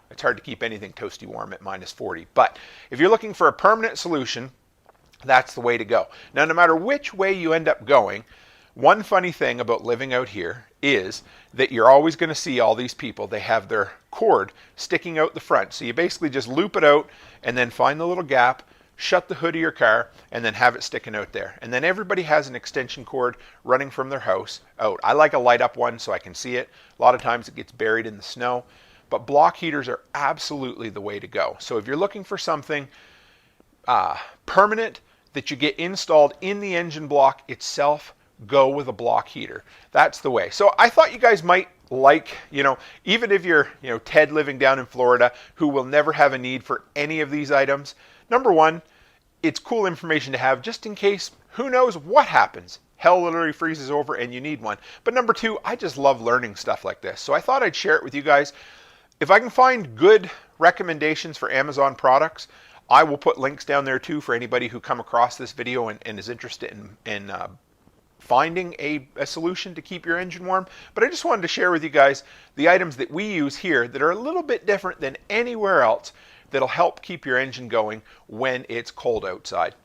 it's hard to keep anything toasty warm at -40. But if you're looking for a permanent solution, that's the way to go. Now, no matter which way you end up going, one funny thing about living out here is that you're always going to see all these people. They have their cord sticking out the front. So you basically just loop it out and then find the little gap, shut the hood of your car, and then have it sticking out there. And then everybody has an extension cord running from their house out. I like a light up one so I can see it. A lot of times it gets buried in the snow. But block heaters are absolutely the way to go. So if you're looking for something permanent that you get installed in the engine block itself, go with a block heater. That's the way. So I thought you guys might like, even if you're, Ted living down in Florida who will never have a need for any of these items. Number one, it's cool information to have just in case, who knows what happens. Hell literally freezes over and you need one. But number two, I just love learning stuff like this. So I thought I'd share it with you guys. If I can find good recommendations for Amazon products, I will put links down there too for anybody who come across this video and is interested in finding a solution to keep your engine warm. But I just wanted to share with you guys the items that we use here that are a little bit different than anywhere else that'll help keep your engine going when it's cold outside.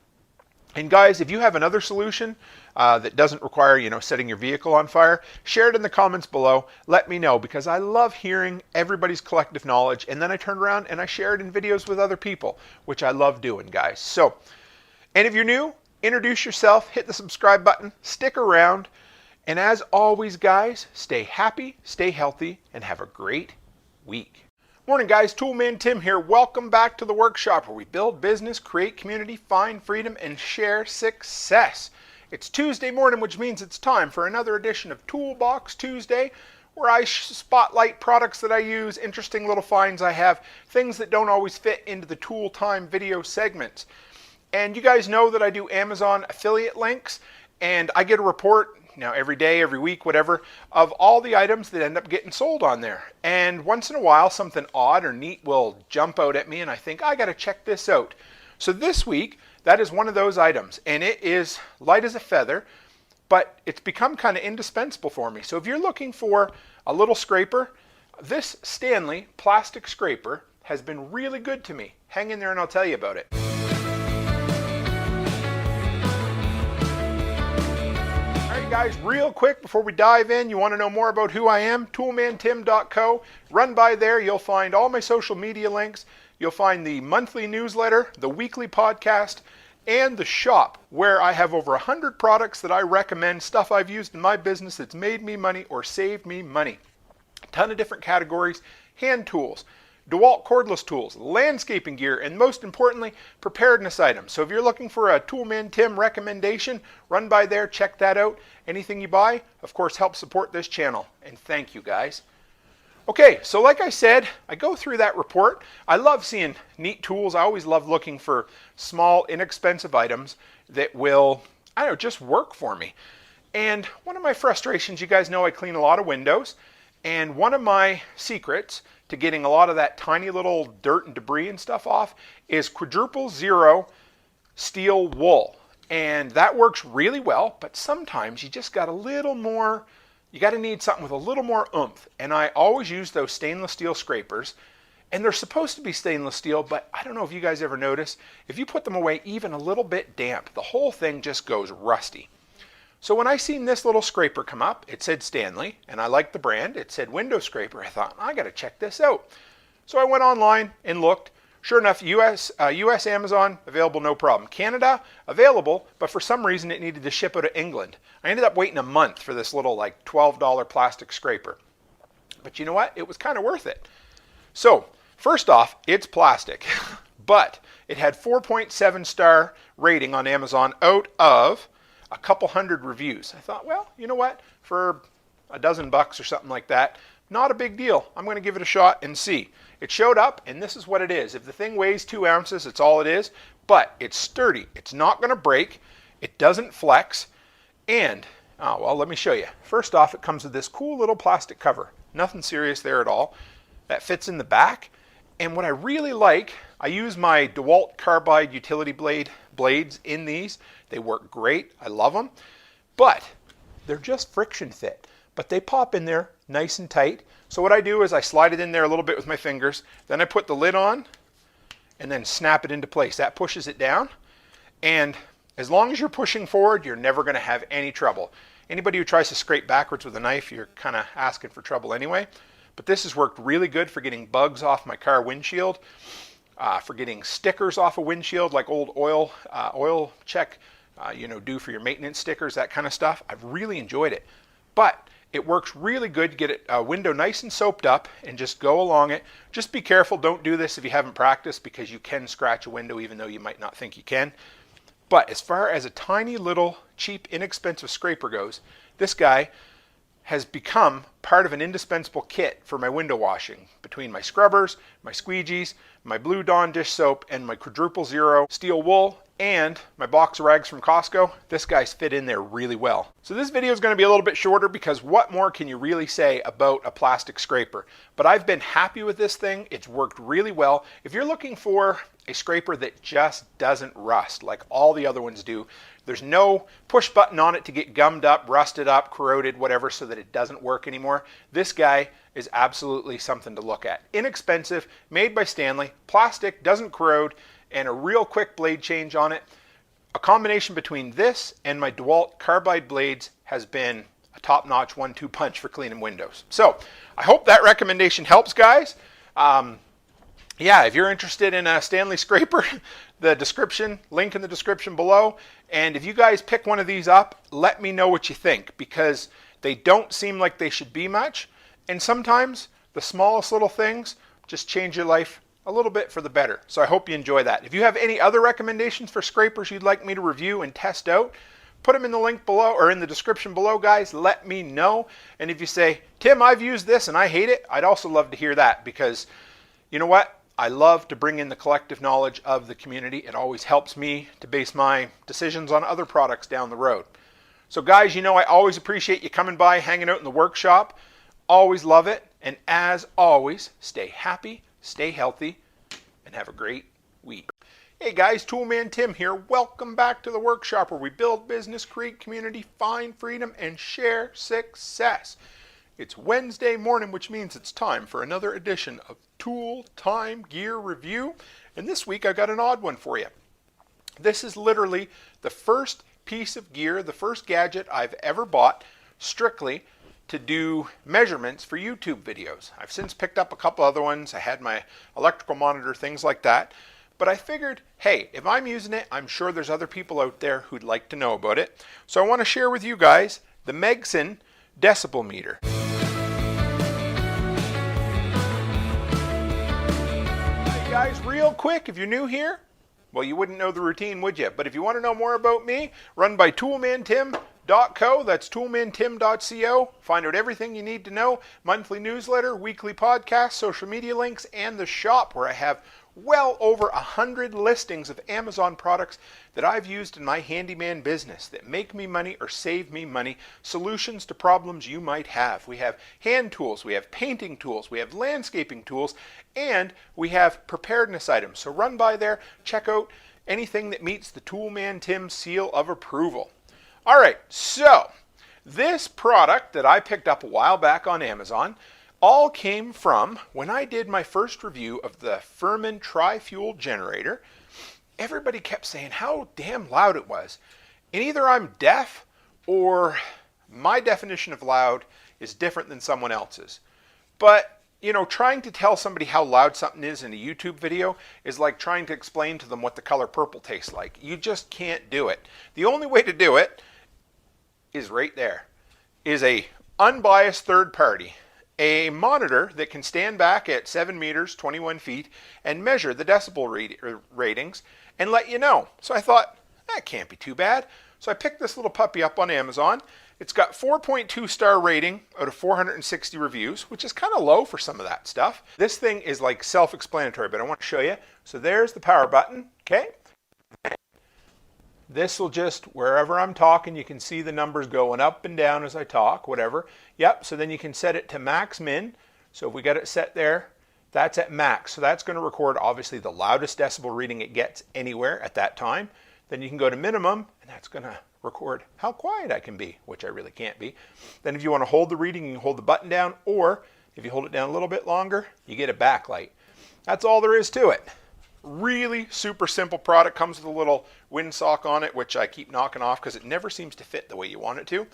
And guys, if you have another solution that doesn't require, setting your vehicle on fire, share it in the comments below. Let me know because I love hearing everybody's collective knowledge. And then I turn around and I share it in videos with other people, which I love doing, guys. So, and if you're new, introduce yourself, hit the subscribe button, stick around. And as always, guys, stay happy, stay healthy, and have a great week. Morning guys, Toolman Tim here. Welcome back to the workshop where we build business, create community, find freedom, and share success. It's Tuesday morning, which means it's time for another edition of Toolbox Tuesday, where I spotlight products that I use, interesting little finds I have, things that don't always fit into the Tool Time video segments. And you guys know that I do Amazon affiliate links, and I get a report every day, every week, whatever, of all the items that end up getting sold on there. And once in a while, something odd or neat will jump out at me, and I think, I got to check this out. So this week, that is one of those items, and it is light as a feather, but it's become kind of indispensable for me. So if you're looking for a little scraper, this Stanley plastic scraper has been really good to me. Hang in there and I'll tell you about it. Guys, real quick before we dive in, you want to know more about who I am? toolmantim.co. Run by there, you'll find all my social media links. You'll find the monthly newsletter, the weekly podcast, and the shop where I have over 100 products that I recommend, stuff I've used in my business that's made me money or saved me money. A ton of different categories, hand tools, DeWalt cordless tools, landscaping gear, and most importantly, preparedness items. So if you're looking for a Toolman Tim recommendation, run by there, check that out. Anything you buy, of course, helps support this channel. And thank you, guys. Okay, so like I said, I go through that report. I love seeing neat tools. I always love looking for small, inexpensive items that will, just work for me. And one of my frustrations, you guys know I clean a lot of windows, and one of my secrets to getting a lot of that tiny little dirt and debris and stuff off is quadruple zero steel wool. And that works really well, but sometimes you just got a little more, you got to need something with a little more oomph. And I always use those stainless steel scrapers. And they're supposed to be stainless steel, but I don't know if you guys ever notice, if you put them away even a little bit damp, the whole thing just goes rusty. So when I seen this little scraper come up, it said Stanley, and I liked the brand. It said window scraper. I thought, I got to check this out. So I went online and looked. Sure enough, US Amazon, available no problem. Canada, available, but for some reason it needed to ship out of England. I ended up waiting a month for this little like $12 plastic scraper. But you know what? It was kind of worth it. So, first off, it's plastic, but it had 4.7 star rating on Amazon out of a couple hundred reviews. I thought, well, you know what? For a dozen bucks or something like that, not a big deal. I'm going to give it a shot and see. It showed up, and this is what it is. If the thing weighs 2 ounces, it's all it is, but it's sturdy. It's not going to break. It doesn't flex, and, oh, well, let me show you. First off, it comes with this cool little plastic cover. Nothing serious there at all. That fits in the back. And what I really like, I use my DeWalt carbide utility blades in these. They work great. I love them. But they're just friction fit. But they pop in there nice and tight. So what I do is I slide it in there a little bit with my fingers. Then I put the lid on and then snap it into place. That pushes it down. And as long as you're pushing forward, you're never going to have any trouble. Anybody who tries to scrape backwards with a knife, you're kind of asking for trouble anyway. But this has worked really good for getting bugs off my car windshield, for getting stickers off a windshield, like old oil check, do for your maintenance stickers, that kind of stuff. I've really enjoyed it. But it works really good to get a window nice and soaped up and just go along it. Just be careful. Don't do this if you haven't practiced, because you can scratch a window even though you might not think you can. But as far as a tiny little cheap, inexpensive scraper goes, this guy has become part of an indispensable kit for my window washing. Between my scrubbers, my squeegees, my Blue Dawn dish soap, and my quadruple zero steel wool, and my box of rags from Costco, this guy's fit in there really well. So this video is going to be a little bit shorter because what more can you really say about a plastic scraper? But I've been happy with this thing. It's worked really well. If you're looking for a scraper that just doesn't rust like all the other ones do, there's no push button on it to get gummed up, rusted up, corroded, whatever, so that it doesn't work anymore. This guy is absolutely something to look at. Inexpensive, made by Stanley, plastic, doesn't corrode, and a real quick blade change on it. A combination between this and my DeWalt carbide blades has been a top-notch 1-2 punch for cleaning windows. So I hope that recommendation helps, guys. Yeah, if you're interested in a Stanley scraper, the description, link in the description below. And if you guys pick one of these up, let me know what you think, because they don't seem like they should be much. And sometimes the smallest little things just change your life a little bit for the better. So I hope you enjoy that. If you have any other recommendations for scrapers you'd like me to review and test out, put them in the link below or in the description below, guys. Let me know. And if you say, Tim, I've used this and I hate it, I'd also love to hear that, because you know what? I love to bring in the collective knowledge of the community. It always helps me to base my decisions on other products down the road. So guys, you know I always appreciate you coming by, hanging out in the workshop. Always love it. And as always, stay happy, stay healthy, and have a great week. Hey guys, Toolman Tim here. Welcome back to the workshop where we build business, create community, find freedom, and share success. It's Wednesday morning, which means it's time for another edition of Tool Time Gear Review. And this week I got an odd one for you. This is literally the first piece of gear, the first gadget I've ever bought strictly to do measurements for YouTube videos. I've since picked up a couple other ones. I had my electrical monitor, things like that. But I figured, hey, if I'm using it, I'm sure there's other people out there who'd like to know about it. So I want to share with you guys the MENGSHEN decibel meter. Hey guys, real quick, if you're new here, well, you wouldn't know the routine, would you? But if you want to know more about me, run by toolmantim.co. That's toolmantim.co. Find out everything you need to know. Monthly newsletter, weekly podcast, social media links, and the shop where I have well over 100 listings of Amazon products that I've used in my handyman business that make me money or save me money, solutions to problems you might have. We have hand tools, we have painting tools, we have landscaping tools, and we have preparedness items. So run by there, check out anything that meets the Toolman Tim seal of approval. All right, so this product that I picked up a while back on Amazon all came from when I did my first review of the Furman tri-fuel generator. Everybody kept saying how damn loud it was. And either I'm deaf or my definition of loud is different than someone else's. But, you know, trying to tell somebody how loud something is in a YouTube video is like trying to explain to them what the color purple tastes like. You just can't do it. The only way to do it is right there, is a unbiased third party. A monitor that can stand back at 7 meters, 21 feet, and measure the decibel ratings and let you know. So I thought, that can't be too bad. So I picked this little puppy up on Amazon. It's got 4.2 star rating out of 460 reviews, which is kind of low for some of that stuff. This thing is like self-explanatory, but I want to show you. So there's the power button, okay? This will just, wherever I'm talking, you can see the numbers going up and down as I talk, whatever. Yep, so then you can set it to max min. So if we got it set there, that's at max. So that's going to record obviously the loudest decibel reading it gets anywhere at that time. Then you can go to minimum, and that's going to record how quiet I can be, which I really can't be. Then if you want to hold the reading, you can hold the button down, or if you hold it down a little bit longer, you get a backlight. That's all there is to it. Really super simple product. Comes with a little windsock on it, which I keep knocking off because it never seems to fit the way you want it to.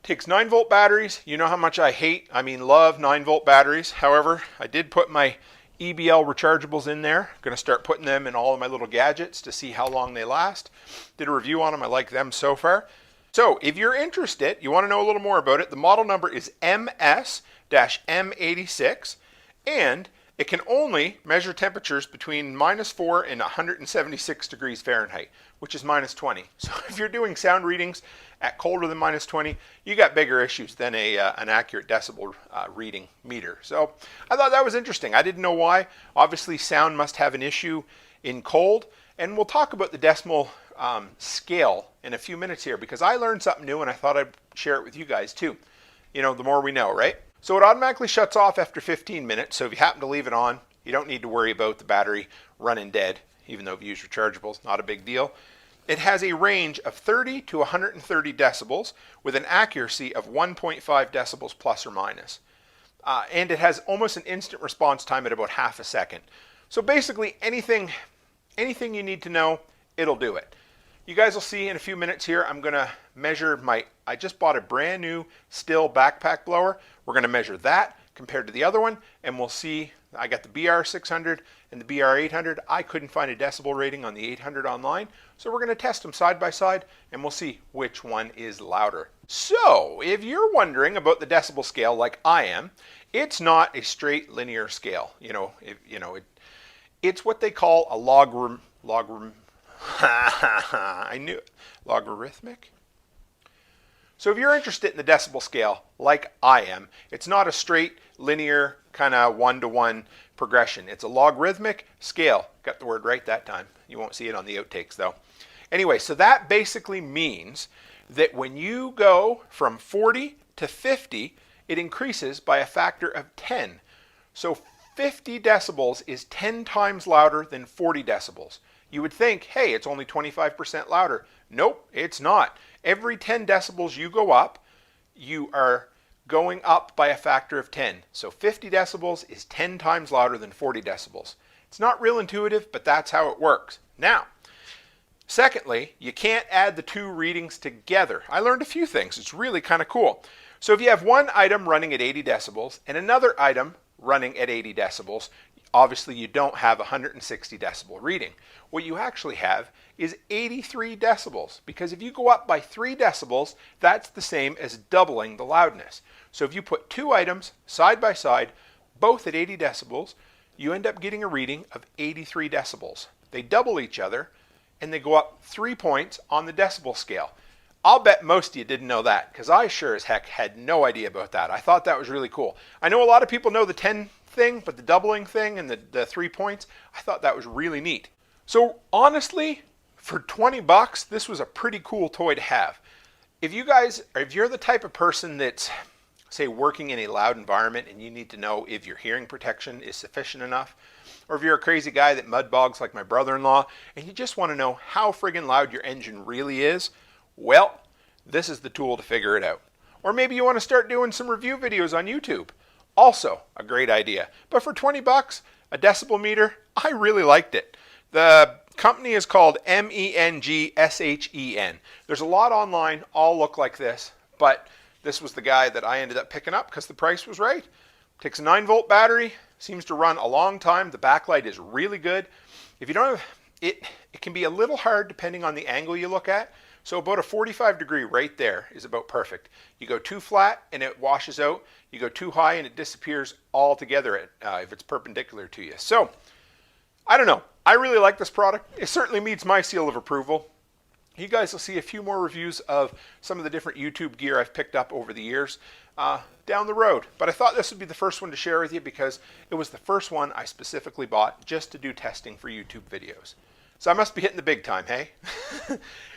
Takes 9-volt batteries. You know how much I love 9-volt batteries. However, I did put my EBL rechargeables in there. I'm going to start putting them in all of my little gadgets to see how long they last. Did a review on them. I like them so far. So if you're interested, you want to know a little more about it, the model number is MS-M86, and it can only measure temperatures between -4 and 176 degrees Fahrenheit, which is -20. So if you're doing sound readings at colder than -20, you got bigger issues than an accurate decibel reading meter. So I thought that was interesting. I didn't know why. Obviously, sound must have an issue in cold, and we'll talk about the decimal scale in a few minutes here because I learned something new and I thought I'd share it with you guys too. You know, the more we know, right? So it automatically shuts off after 15 minutes. So if you happen to leave it on, you don't need to worry about the battery running dead, even though if you use rechargeables, not a big deal. It has a range of 30 to 130 decibels with an accuracy of 1.5 decibels plus or minus. And it has almost an instant response time at about half a second. So basically anything you need to know, it'll do it. You guys will see in a few minutes here, I'm going to measure I just bought a brand new Stihl backpack blower. We're going to measure that compared to the other one, and we'll see. I got the BR600 and the BR800. I couldn't find a decibel rating on the 800 online, so we're going to test them side by side, and we'll see which one is louder. So if you're wondering about the decibel scale like I am, it's not a straight linear scale. It's what they call a logarithmic. So if you're interested in the decibel scale, like I am, it's not a straight, linear, kind of one-to-one progression. It's a logarithmic scale. Got the word right that time. You won't see it on the outtakes, though. Anyway, so that basically means that when you go from 40 to 50, it increases by a factor of 10. So 50 decibels is 10 times louder than 40 decibels. You would think, hey, it's only 25% louder. Nope, it's not. Every 10 decibels you go up, you are going up by a factor of 10. So 50 decibels is 10 times louder than 40 decibels. It's not real intuitive, but that's how it works. Now, secondly, you can't add the two readings together. I learned a few things. It's really kind of cool. So if you have one item running at 80 decibels and another item running at 80 decibels, obviously you don't have 160 decibel reading. What you actually have is 83 decibels, because if you go up by 3 decibels, that's the same as doubling the loudness. So if you put two items side by side, both at 80 decibels, you end up getting a reading of 83 decibels. They double each other, and they go up 3 points on the decibel scale. I'll bet most of you didn't know that, because I sure as heck had no idea about that. I thought that was really cool. I know a lot of people know the 10 thing, but the doubling thing and the 3 points, I thought that was really neat. So honestly, for 20 bucks, this was a pretty cool toy to have. If you're the type of person that's, say, working in a loud environment and you need to know if your hearing protection is sufficient enough, or if you're a crazy guy that mud bogs like my brother-in-law and you just want to know how friggin' loud your engine really is, well, this is the tool to figure it out. Or maybe you want to start doing some review videos on YouTube. Also a great idea. But for 20 bucks, a decibel meter, I really liked it. The company is called MENGSHEN. There's a lot online, all look like this, but this was the guy that I ended up picking up because the price was right. Takes a 9-volt battery, seems to run a long time. The backlight is really good. If you don't have it, it can be a little hard depending on the angle you look at. So about a 45-degree right there is about perfect. You go too flat and it washes out. You go too high and it disappears altogether if it's perpendicular to you. So I don't know. I really like this product. It certainly meets my seal of approval. You guys will see a few more reviews of some of the different YouTube gear I've picked up over the years down the road. But I thought this would be the first one to share with you because it was the first one I specifically bought just to do testing for YouTube videos. So I must be hitting the big time, hey?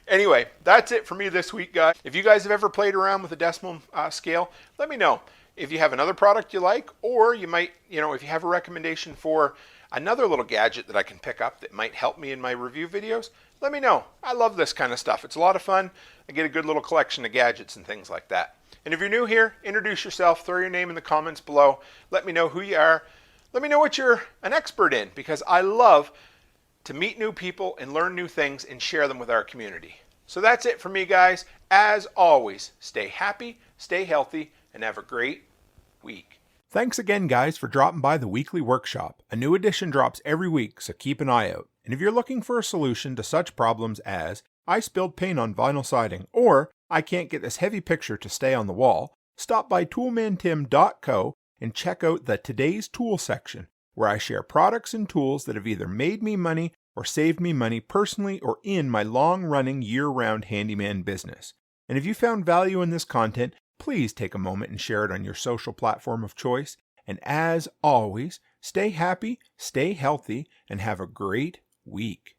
Anyway, that's it for me this week, guys. If you guys have ever played around with a decimal scale, let me know. If you have another product you like, or you might, if you have a recommendation for another little gadget that I can pick up that might help me in my review videos, let me know. I love this kind of stuff. It's a lot of fun. I get a good little collection of gadgets and things like that. And if you're new here, introduce yourself, throw your name in the comments below. Let me know who you are. Let me know what you're an expert in, because I love to meet new people and learn new things and share them with our community. So that's it for me, guys. As always, stay happy, stay healthy, and have a great week. Thanks again, guys, for dropping by the weekly workshop. A new edition drops every week, so keep an eye out. And if you're looking for a solution to such problems as I spilled paint on vinyl siding, or I can't get this heavy picture to stay on the wall, stop by toolmantim.co and check out the Today's Tool section, where I share products and tools that have either made me money or saved me money personally or in my long-running year-round handyman business. And if you found value in this content, please take a moment and share it on your social platform of choice. And as always, stay happy, stay healthy, and have a great week.